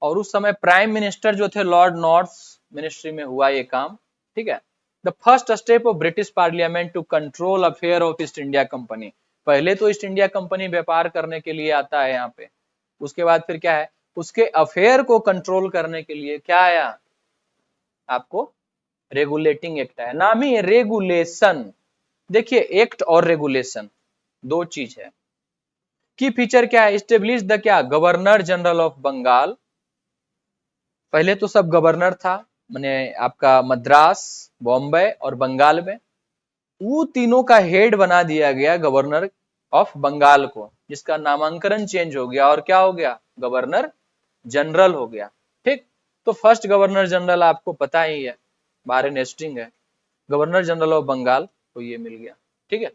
और उस समय प्राइम मिनिस्टर जो थे लॉर्ड नॉर्थ मिनिस्ट्री में हुआ ये काम। ठीक है, the first step of British parliament to control affair of East India company. पहले तो ईस्ट इंडिया कंपनी व्यापार करने के लिए आता है यहाँ पे, उसके बाद फिर क्या है? उसके अफेयर को कंट्रोल करने के लिए क्या आया आपको? रेगुलेटिंग एक्ट आया। नाम ही है रेगुलेशन। देखिए, एक्ट और रेगुलेशन दो चीज है। की फीचर क्या है? स्टेब्लिश द क्या, गवर्नर जनरल ऑफ बंगाल। पहले तो सब गवर्नर था, मैंने आपका मद्रास, बॉम्बे और बंगाल में, वो तीनों का हेड बना दिया गया गवर्नर ऑफ बंगाल को, जिसका नामांकन चेंज हो गया और क्या हो गया? गवर्नर जनरल हो गया। ठीक, तो फर्स्ट गवर्नर जनरल आपको पता ही है, बारे नेस्टिंग है, गवर्नर जनरल ऑफ बंगाल को ये मिल गया। ठीक है,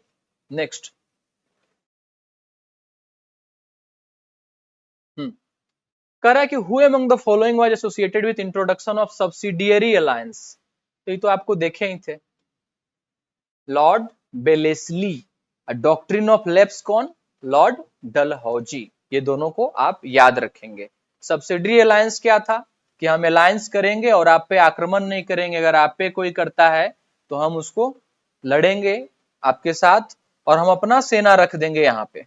नेक्स्ट। कह रहा है कि who among the following was associated with introduction of subsidiary alliance. तो ये तो आपको देखे ही थे, लॉर्ड बेलेस्ली। डॉक्ट्रिन ऑफ लैप्स कौन? लॉर्ड डलहौजी। ये दोनों को आप याद रखेंगे। सब्सिडरी अलायंस क्या था कि हम अलायंस करेंगे और आप पे आक्रमण नहीं करेंगे, अगर आप पे कोई करता है तो हम उसको लड़ेंगे आपके साथ और हम अपना सेना रख देंगे यहाँ पे,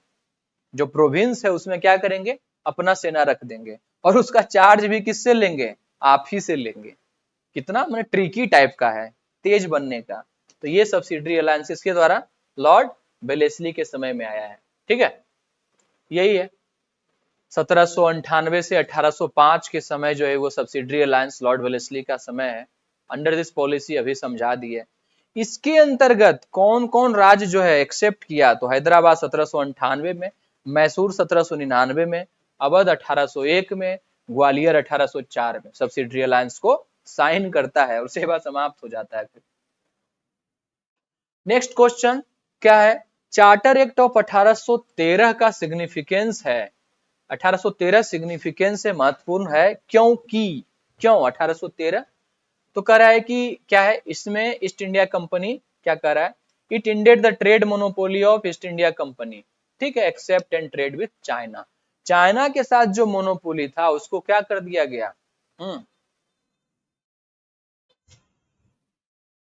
जो प्रोविंस है उसमें क्या करेंगे, अपना सेना रख देंगे और उसका चार्ज भी किससे लेंगे, आप ही से लेंगे। कितना मतलब ट्रिकी टाइप का है, तेज बनने का। तो ये सब्सिडरी अलायंसेस के द्वारा लॉर्ड वेलेस्ली के समय में आया है। ठीक है, यही है 1798 से 1805 के समय जो है वो सब्सिडरी अलायंस लॉर्ड वेलेस्ली का समय है। अंडर दिस पॉलिसी अभी समझा दी है। इसके अंतर्गत कौन कौन राज्य जो है एक्सेप्ट किया, तो हैदराबाद 1798 में, मैसूर 1799 में, अवध 1801 में, ग्वालियर 1804 में सब्सिडरी अलायंस को साइन करता है और सेवा समाप्त हो जाता है फिर। नेक्स्ट क्वेश्चन क्या है, चार्टर एक्ट ऑफ 1813 का सिग्निफिकेंस है। 1813 सिग्निफिकेंस है, महत्वपूर्ण है, क्योंकि क्यों 1813, तो कह रहा है कि क्या है इसमें, ईस्ट इंडिया कंपनी क्या कह रहा है, it ended the trade monopoly of East India company, ठीक है, except and trade with China. China के साथ जो मोनोपोली था उसको क्या कर दिया गया,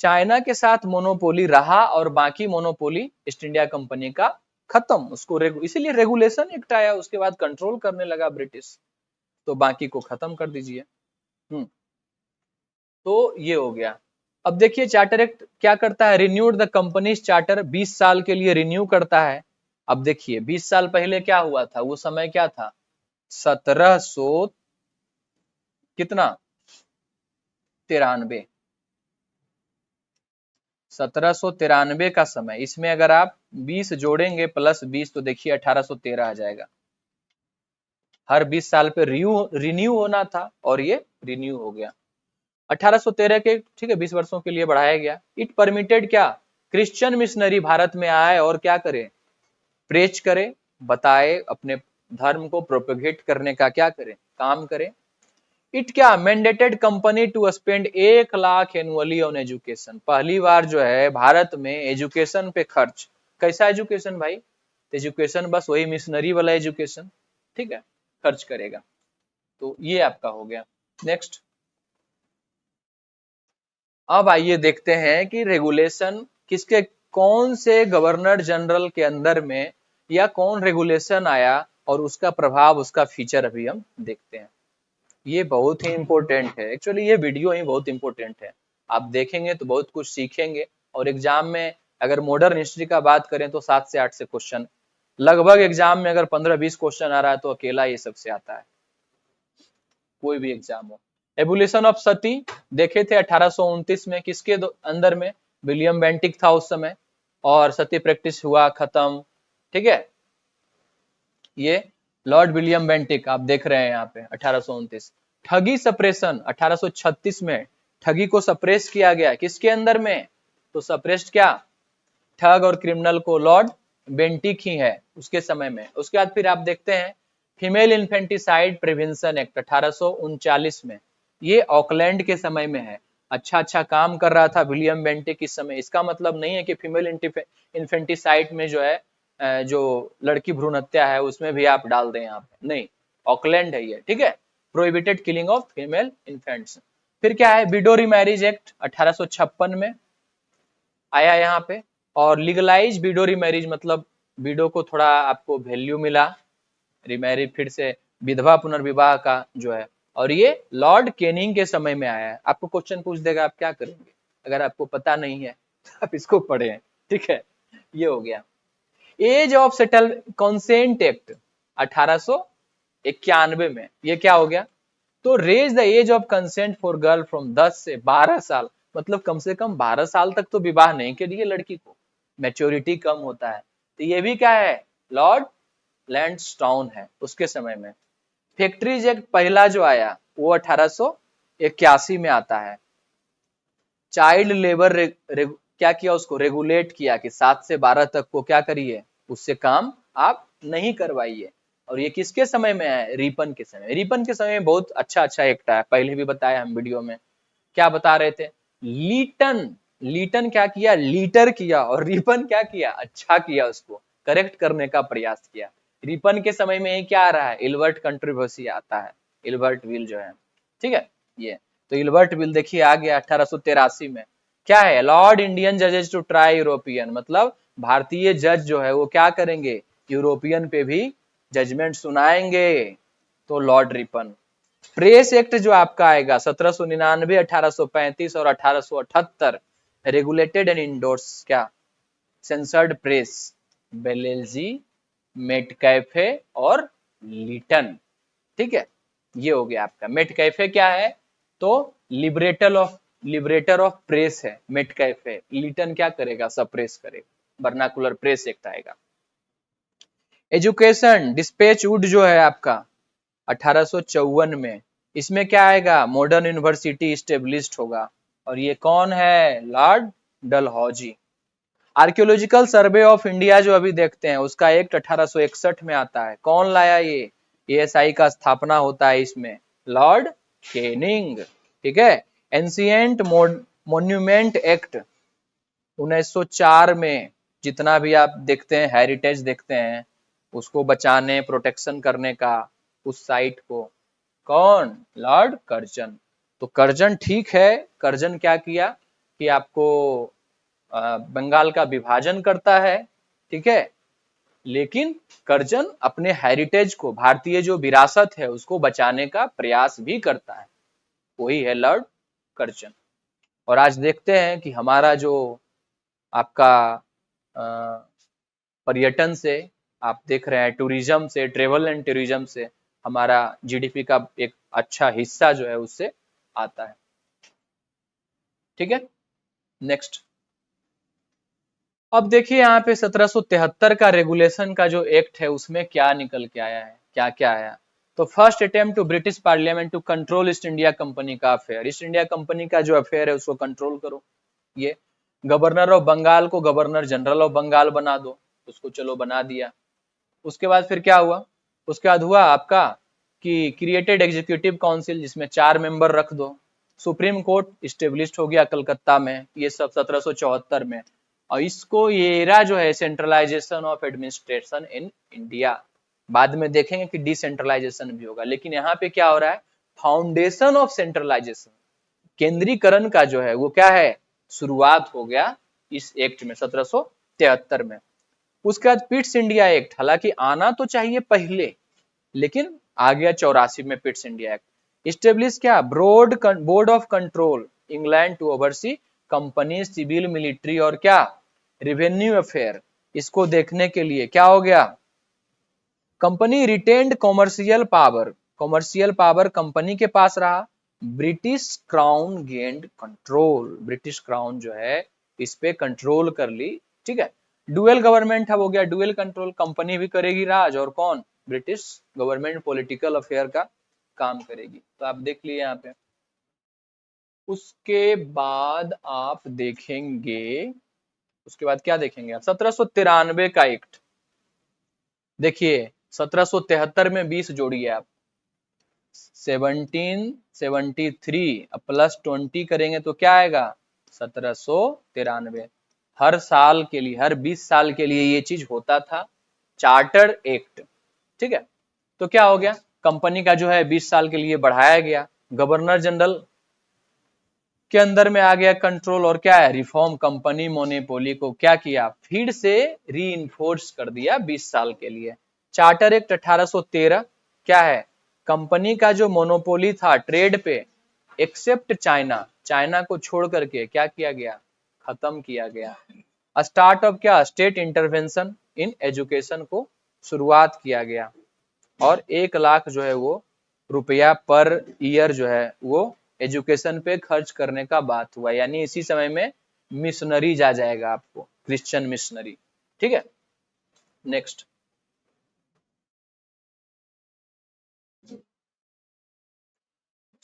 चाइना के साथ मोनोपोली रहा और बाकी मोनोपोली ईस्ट इंडिया कंपनी का खत्म, उसको इसीलिए रेगुलेशन एक्ट आया, उसके बाद कंट्रोल करने लगा ब्रिटिश, तो बाकी को खत्म कर दीजिए। तो ये हो गया। अब देखिए चार्टर एक्ट क्या करता है, रिन्यूड द कंपनीज चार्टर, 20 साल के लिए रिन्यू करता है। अब देखिए 20 साल पहले क्या हुआ था, वो समय क्या था, 1700 कितना 93, 1793 का समय, इसमें अगर आप 20 जोड़ेंगे प्लस 20 तो देखिए 1813 आ जाएगा। हर 20 साल पे रिन्यू होना था और ये रिन्यू हो गया 1813 के, ठीक है, 20 वर्षों के लिए बढ़ाया गया। इट परमिटेड क्या, क्रिश्चियन मिशनरी भारत में आए और क्या करे, प्रेच करे, बताए, अपने धर्म को प्रोपेगेट करने का क्या करे, काम करे। इट क्या mandated company to spend 1 lakh annually on education, पहली बार जो है भारत में एजुकेशन पे खर्च, कैसा एजुकेशन भाई, एजुकेशन बस वही मिशनरी वाला एजुकेशन, ठीक है, खर्च करेगा। तो ये आपका हो गया। नेक्स्ट, अब आइए देखते हैं कि रेगुलेशन किसके, कौन से गवर्नर जनरल के अंदर में या कौन रेगुलेशन आया और उसका प्रभाव, उसका फीचर अभी हम देखते हैं। ये बहुत ही इंपॉर्टेंट है, एक्चुअली ये वीडियो ही बहुत इंपॉर्टेंट है, आप देखेंगे तो बहुत कुछ सीखेंगे। और एग्जाम में अगर मॉडर्न हिस्ट्री का बात करें तो 7 से 8 से क्वेश्चन, लगभग एग्जाम में अगर 15-20 क्वेश्चन आ रहा है तो अकेला ये सबसे आता है, कोई भी एग्जाम हो। एबुलेशन ऑफ सती देखे थे 1829 में, किसके अंदर में, विलियम बेंटिक था उस समय, और सती प्रैक्टिस हुआ खत्म, ठीक है। ये लॉर्ड विलियम बेंटिक आप देख रहे हैं यहाँ पे 1829। ठगी सप्रेशन 1836 में, ठगी को सप्रेस किया गया, किसके अंदर में, तो सप्रेस्ड क्या, ठग और क्रिमिनल को लॉर्ड बेंटिक ही है उसके समय में। उसके बाद फिर आप देखते हैं फीमेल इन्फेंटिसाइड प्रिवेंशन एक्ट 1839 में, ये ऑकलैंड के समय में है। अच्छा अच्छा काम कर रहा था विलियम बेंटिक इस समय, इसका मतलब नहीं है कि फीमेल इन्फेंटिसाइड में जो है जो लड़की भ्रूण हत्या है उसमें भी आप डाल दें यहाँ पे, नहीं, ऑकलैंड है ये, ठीक है, prohibited killing of female infants. फिर क्या है, विडो रीमैरिज एक्ट 1856 में आया यहाँ पे, और लीगलाइज विडो रीमैरिज, मतलब विडो को थोड़ा आपको वैल्यू मिला, रिमैरिज फिर से विधवा पुनर्विवाह का जो है, और ये लॉर्ड केनिंग के समय में आया है। आपको क्वेश्चन पूछ देगा, आप क्या करेंगे अगर आपको पता नहीं है आप इसको पढ़ें, ठीक है। ये हो गया। Age of settle consent act 1891 में, ये क्या हो गया, तो raise the age of consent for girl from 10 से 12 साल, मतलब कम से कम 12 साल तक तो विवाह नहीं के लिए लड़की को, मैच्योरिटी कम होता है। तो ये भी क्या है, लॉर्ड लैंडस्टाउन है उसके समय में। फैक्ट्रीज एक्ट पहला जो आया वो 1881 में आता है। चाइल्ड लेबर क्या किया, उसको रेगुलेट किया कि 7 से 12 तक को क्या करिए, उससे काम आप नहीं करवाइए। और ये किसके समय में है, रिपन के समय। रिपन के समय में बहुत अच्छा अच्छा एक्ट आया, पहले भी बताया हम वीडियो में। क्या बता रहे थे, लीटन, लीटन क्या किया, लीटर किया, और रिपन क्या किया, अच्छा किया, उसको करेक्ट करने का प्रयास किया। रिपन के समय में ही क्या आ रहा है, इल्बर्ट कंट्रोवर्सी आता है, इल्बर्ट विल जो है, ठीक है ये। तो इल्बर्ट विल देखिए आ गया 1883 में। क्या है, लॉर्ड इंडियन जजेस टू ट्राई यूरोपियन, मतलब भारतीय जज जो है वो क्या करेंगे, यूरोपियन पे भी जजमेंट सुनाएंगे। तो लॉर्ड रिपन। प्रेस एक्ट जो आपका आएगा 1799, 1835 और 1878, रेगुलेटेड एंड इंडोर्स क्या, सेंसर्ड प्रेस, बेलेजी, मेटकैफे और लीटन, ठीक है। ये हो गया आपका। मेटकैफे क्या है, तो लिबरेटर ऑफ प्रेस है मेटकैफे। लीटन क्या करेगा, सप्रेस करेगा, वर्नाकुलर प्रेस एक्ट आएगा। एजुकेशन डिस्पैच वुड जो है आपका 1854 में, इसमें क्या आएगा, मॉडर्न यूनिवर्सिटी स्टेब्लिश्ड होगा। और ये कौन है, Lord Dalhousie. Archaeological survey of India जो अभी देखते हैं उसका एक्ट 1861 में आता है। कौन लाया ये, एएसआई का स्थापना होता है इसमें, लॉर्ड केनिंग, ठीक है। एंशिएंट मॉन्यूमेंट एक्ट 1904 में, जितना भी आप देखते हैं हेरिटेज देखते हैं उसको बचाने प्रोटेक्शन करने का उस साइट को, कौन, लॉर्ड कर्जन। तो कर्जन ठीक है, कर्जन क्या किया कि आपको बंगाल का विभाजन करता है, ठीक है, लेकिन कर्जन अपने हेरिटेज को, भारतीय जो विरासत है उसको बचाने का प्रयास भी करता है, वही है लॉर्ड कर्जन। और आज देखते हैं कि हमारा जो आपका पर्यटन से, आप देख रहे हैं टूरिज्म से, ट्रेवल एंड टूरिज्म से हमारा जीडीपी का एक अच्छा हिस्सा जो है उससे आता है, ठीक है। नेक्स्ट, अब देखिए यहाँ पे 1773 का रेगुलेशन का जो एक्ट है उसमें क्या निकल के आया है, क्या क्या आया। तो first attempt to British parliament to control East India company का अफेयर, ईस्ट इंडिया कंपनी का जो अफेयर है उसको कंट्रोल करो। ये गवर्नर ऑफ बंगाल को गवर्नर जनरल ऑफ बंगाल बना दो, उसको चलो बना दिया। उसके बाद फिर क्या हुआ, उसके बाद हुआ आपका कि क्रिएटेड एग्जीक्यूटिव काउंसिल जिसमें 4 मेंबर रख दो। सुप्रीम कोर्ट इस्टेब्लिश्ड हो गया कलकत्ता में, ये सब 1774 में। और इसको ये एरा जो है centralization of administration in India, बाद में देखेंगे कि डिसेंट्रलाइजेशन भी होगा, लेकिन यहाँ पे क्या हो रहा है, फाउंडेशन ऑफ सेंट्रलाइजेशन, केंद्रीकरण का जो है वो क्या है, शुरुआत हो गया इस एक्ट में 1773 में। उसके बाद पिट्स इंडिया एक्ट, हालांकि आना तो चाहिए पहले, लेकिन आ गया 84 में पिट्स इंडिया एक्ट। स्टेब्लिश क्या, board of control England to oversee company civil military और क्या रेवेन्यू अफेयर, इसको देखने के लिए क्या हो गया, company retained commercial power company के पास रहा। British crown gained control, British crown जो है इस पे कंट्रोल कर ली, ठीक है। डुअल गवर्नमेंट हो गया, डुअल कंट्रोल, कंपनी भी करेगी राज और कौन, ब्रिटिश गवर्नमेंट पॉलिटिकल अफेयर का काम करेगी। तो आप देख लिए यहाँ पे। उसके बाद आप देखेंगे, उसके बाद क्या देखेंगे आप, 1793 का एक्ट देखिए। 1773 में 20 जोड़िए आप, 1773 प्लस 20 करेंगे तो क्या आएगा, 1793। हर साल के लिए, हर 20 साल के लिए ये चीज होता था, चार्टर एक्ट, ठीक है। तो क्या हो गया, कंपनी का जो है 20 साल के लिए बढ़ाया गया, गवर्नर जनरल के अंदर में आ गया कंट्रोल, और क्या है, रिफॉर्म कंपनी मोनोपोली को क्या किया, फिर से री कर दिया 20 साल के लिए। चार्टर एक्ट 1813 क्या है, कंपनी का जो मोनोपोली था ट्रेड पे, एक्सेप्ट चाइना, चाइना को छोड़ करके क्या किया गया, खत्म किया गया। स्टार्ट ऑफ क्या, स्टेट इंटरवेंशन इन एजुकेशन को शुरुआत किया गया। और 1 लाख जो है वो रुपया पर ईयर जो है वो एजुकेशन पे खर्च करने का बात हुआ, यानी इसी समय में मिशनरी जा जाएगा आपको, क्रिश्चियन मिशनरी, ठीक है। नेक्स्ट,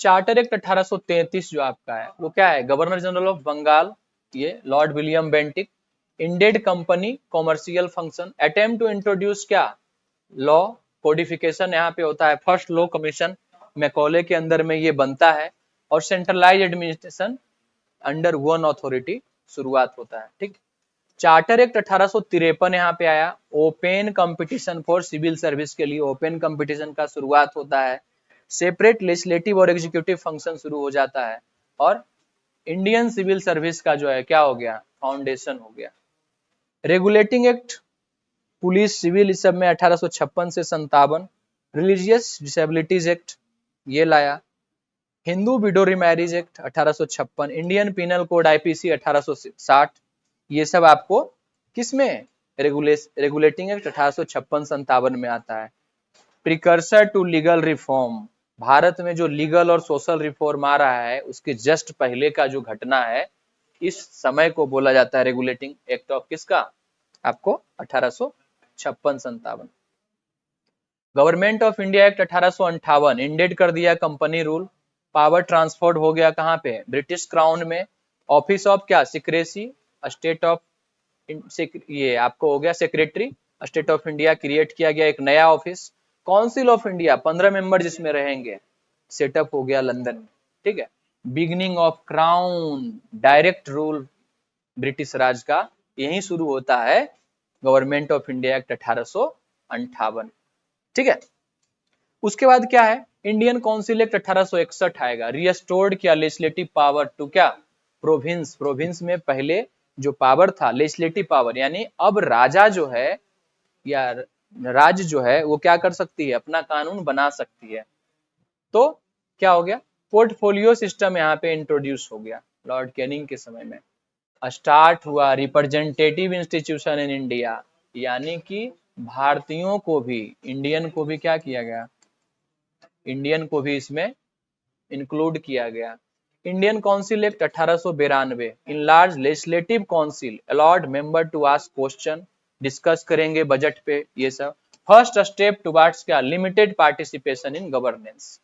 चार्टर एक्ट 1833 जो आपका है वो क्या है, गवर्नर जनरल ऑफ बंगाल, ये lord William Bentinck, ended company commercial function, attempt to introduce क्या, लॉ कोडिफिकेशन यहाँ पे होता है, फर्स्ट लॉ कमीशन मैकॉले के अंदर में ये बनता है, और centralize administration under one authority शुरुआत होता है, ठीक। चार्टर एक्ट 1853 यहाँ पे आया, open competition for civil service के लिए ओपन कंपटीशन का शुरुआत होता है, सेपरेट लेजिस्लेटिव और एग्जीक्यूटिव फंक्शन शुरू हो जाता है, और इंडियन सिविल सर्विस का जो है क्या हो गया, फाउंडेशन हो गया। रेगुलेटिंग एक्ट पुलिस सिविल इस सब में 1856 से 57, रिलीजियस डिसेबिलिटीज एक्ट ये लाया, Hindu window remarriage act 1856, Indian penal code IPC 1860, ये सब आपको किसमें, रेगुलेटिंग एक्ट 1856-57 में आता है। Precursor to legal reform, Bharat में जो लीगल और सोशल रिफॉर्म आ रहा है उसके जस्ट पहले का जो घटना है, इस समय को बोला जाता है रेगुलेटिंग एक्ट ऑफ किसका, आपको 1856-57। Government of India act 1858 ended कर दिया कंपनी रूल, पावर ट्रांसफर्ड हो गया कहाँ पे, ब्रिटिश क्राउन में, ऑफिस ऑफ क्या, सिक्रेसी, स्टेट ऑफ ये आपको हो गया secretary, state of India create किया गया एक नया office, council of India 15 member जिसमें रहेंगे, सेटअप हो गया लंदन में, ठीक है। Beginning of crown, direct rule British Raj का यही शुरू होता है, गवर्नमेंट ऑफ इंडिया एक्ट 1858, ठीक है। उसके बाद क्या है, इंडियन काउंसिल एक्ट 1861 आएगा, रिस्टोर्ड किया लेजिस्लेटिव पावर टू क्या, प्रोविंस, प्रोविंस में पहले जो पावर था लेजिस्लेटिव पावर, यानी अब राजा जो है या राज्य जो है वो क्या कर सकती है, अपना कानून बना सकती है। तो क्या हो गया, पोर्टफोलियो सिस्टम यहाँ पे इंट्रोड्यूस हो गया लॉर्ड कैनिंग के समय में। स्टार्ट हुआ रिप्रेजेंटेटिव इंस्टीट्यूशन इन इंडिया, यानी कि भारतीयों को भी, इंडियन को भी क्या किया गया, इंडियन को भी इसमें इंक्लूड किया गया। Indian council act 1892, in large legislative council allot member to ask question, discuss करेंगे बजट पे, ये सब फर्स्ट स्टेप टुवर्ड्स क्या, लिमिटेड पार्टिसिपेशन इन गवर्नेंस।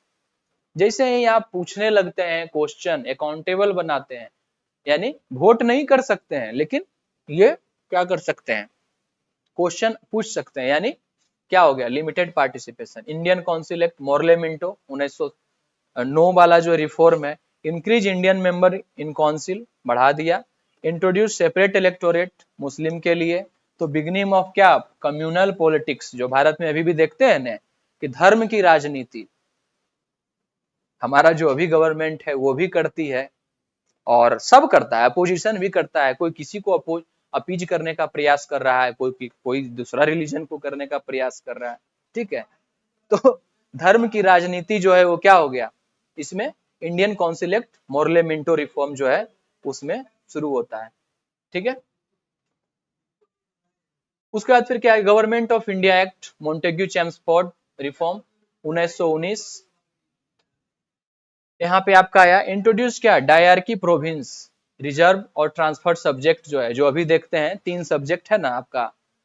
जैसे ही आप पूछने लगते हैं क्वेश्चन, अकाउंटेबल बनाते हैं, यानी वोट नहीं कर सकते हैं लेकिन ये क्या कर सकते हैं, क्वेश्चन पूछ सकते हैं, यानी क्या हो गया, limited participation. Indian council act Morley Minto 1909 वाला जो रिफॉर्म है, increase Indian member in council, बढ़ा दिया, इंट्रोड्यूस सेपरेट इलेक्टोरेट मुस्लिम के लिए, तो बिगनिंग ऑफ क्या, कम्युनल पॉलिटिक्स, जो भारत में अभी भी देखते हैं ना कि धर्म की राजनीति हमारा जो अभी गवर्नमेंट है वो भी करती है, और सब करता है, अपोजिशन भी करता है, कोई किसी को अपीज करने का प्रयास कर रहा है, कोई दूसरा रिलीजन को करने का प्रयास कर रहा है, ठीक है। तो धर्म की राजनीति जो है वो क्या हो गया, इसमें Indian council act Morley Minto reform जो है उसमें शुरू होता है, ठीक है। उसके बाद फिर क्या है, government of India act Montagu Chelmsford reform 1919, यहाँ पे आपका आया, इंट्रोड्यूस क्या, डायरकी प्रोविंस, रिजर्व और ट्रांसफर सब्जेक्ट जो है, जो अभी देखते हैं 3 सब्जेक्ट है ना आपका,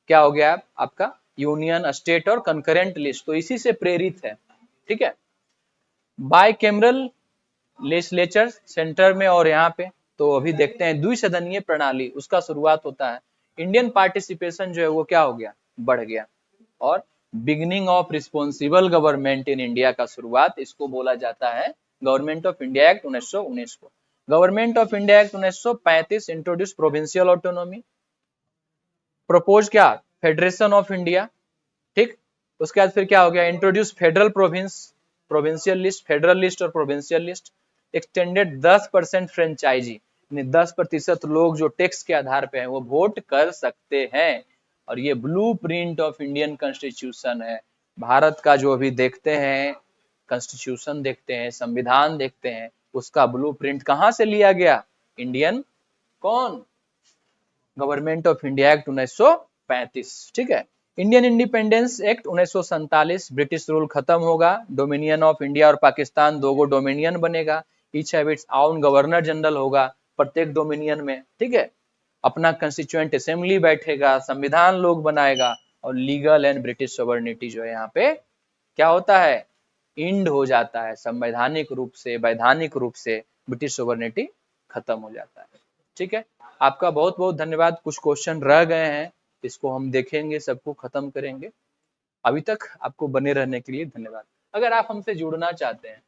क्या हो गया आपका, यूनियन, स्टेट और कंकरेंट लिस्ट, तो इसी से प्रेरित है, ठीक है। बाइकेमरल लेजिस्लेचर सेंटर में और यहाँ पे, तो अभी देखते हैं द्विसदनीय प्रणाली, उसका शुरुआत होता है, इंडियन पार्टिसिपेशन जो है वो क्या हो गया, बढ़ गया, और beginning of responsible government in India का शुरुआत, इसको बोला जाता है गवर्नमेंट ऑफ इंडिया एक्ट 1919 को। Government of India act 1935 introduce provincial autonomy, propose क्या, फेडरेशन ऑफ इंडिया, ठीक। उसके बाद फिर क्या हो गया, introduce federal province, provincial list, federal list और प्रोविंशियल लिस्ट, एक्सटेंडेड 10% फ्रेंचाइजी, 10% लोग जो टैक्स के आधार पे हैं वो वोट कर सकते हैं, और ये blue print of Indian constitution है, भारत का जो अभी देखते हैं कॉन्स्टिट्यूशन देखते हैं, संविधान देखते हैं, उसका ब्लू प्रिंट कहाँ से लिया गया, इंडियन कौन, गवर्नमेंट ऑफ इंडिया एक्ट 1935, ठीक है। Indian independence act 1947, British rule खत्म होगा, डोमिनियन ऑफ इंडिया और पाकिस्तान दो डोमिनियन बनेगा, each have its own governor general होगा प्रत्येक डोमिनियन में, ठीक है। अपना कंस्टिट्यूएंट असेंबली बैठेगा, संविधान लोग बनाएगा, और लीगल एंड ब्रिटिश सॉवरेनिटी जो है यहाँ पे क्या होता है, इंड हो जाता है, संवैधानिक रूप से, वैधानिक रूप से ब्रिटिश सॉवरेनिटी खत्म हो जाता है, ठीक है। आपका बहुत बहुत धन्यवाद, कुछ क्वेश्चन रह गए हैं, इसको हम देखेंगे, सबको खत्म करेंगे। अभी तक आपको बने रहने के लिए धन्यवाद। अगर आप हमसे जुड़ना चाहते हैं,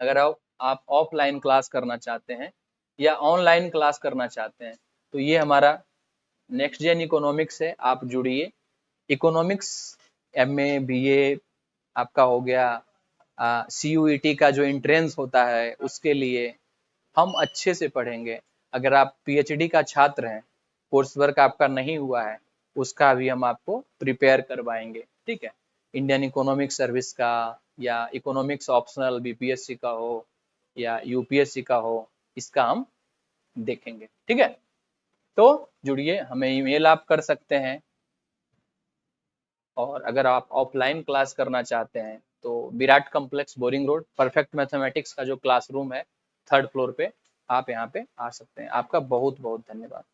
अगर आप ऑफलाइन क्लास करना चाहते हैं या ऑनलाइन क्लास करना चाहते हैं, तो ये हमारा नेक्स्ट जेन इकोनॉमिक्स है, आप जुड़िए। इकोनॉमिक्स एमए बीए आपका हो गया, सीयूईटी का जो एंट्रेंस होता है उसके लिए हम अच्छे से पढ़ेंगे। अगर आप पीएचडी का छात्र हैं, कोर्स वर्क आपका नहीं हुआ है, उसका भी हम आपको प्रिपेयर करवाएंगे, ठीक है। इंडियन इकोनॉमिक सर्विस का या इकोनॉमिक्स ऑप्शनल बीपीएससी का हो या यूपीएससी का हो, इसका हम देखेंगे, ठीक है। तो जुड़िए, हमें ईमेल आप कर सकते हैं, और अगर आप ऑफलाइन क्लास करना चाहते हैं तो Virat complex boring road perfect mathematics का जो क्लासरूम है, 3rd फ्लोर पे, आप यहाँ पे आ सकते हैं। आपका बहुत बहुत धन्यवाद।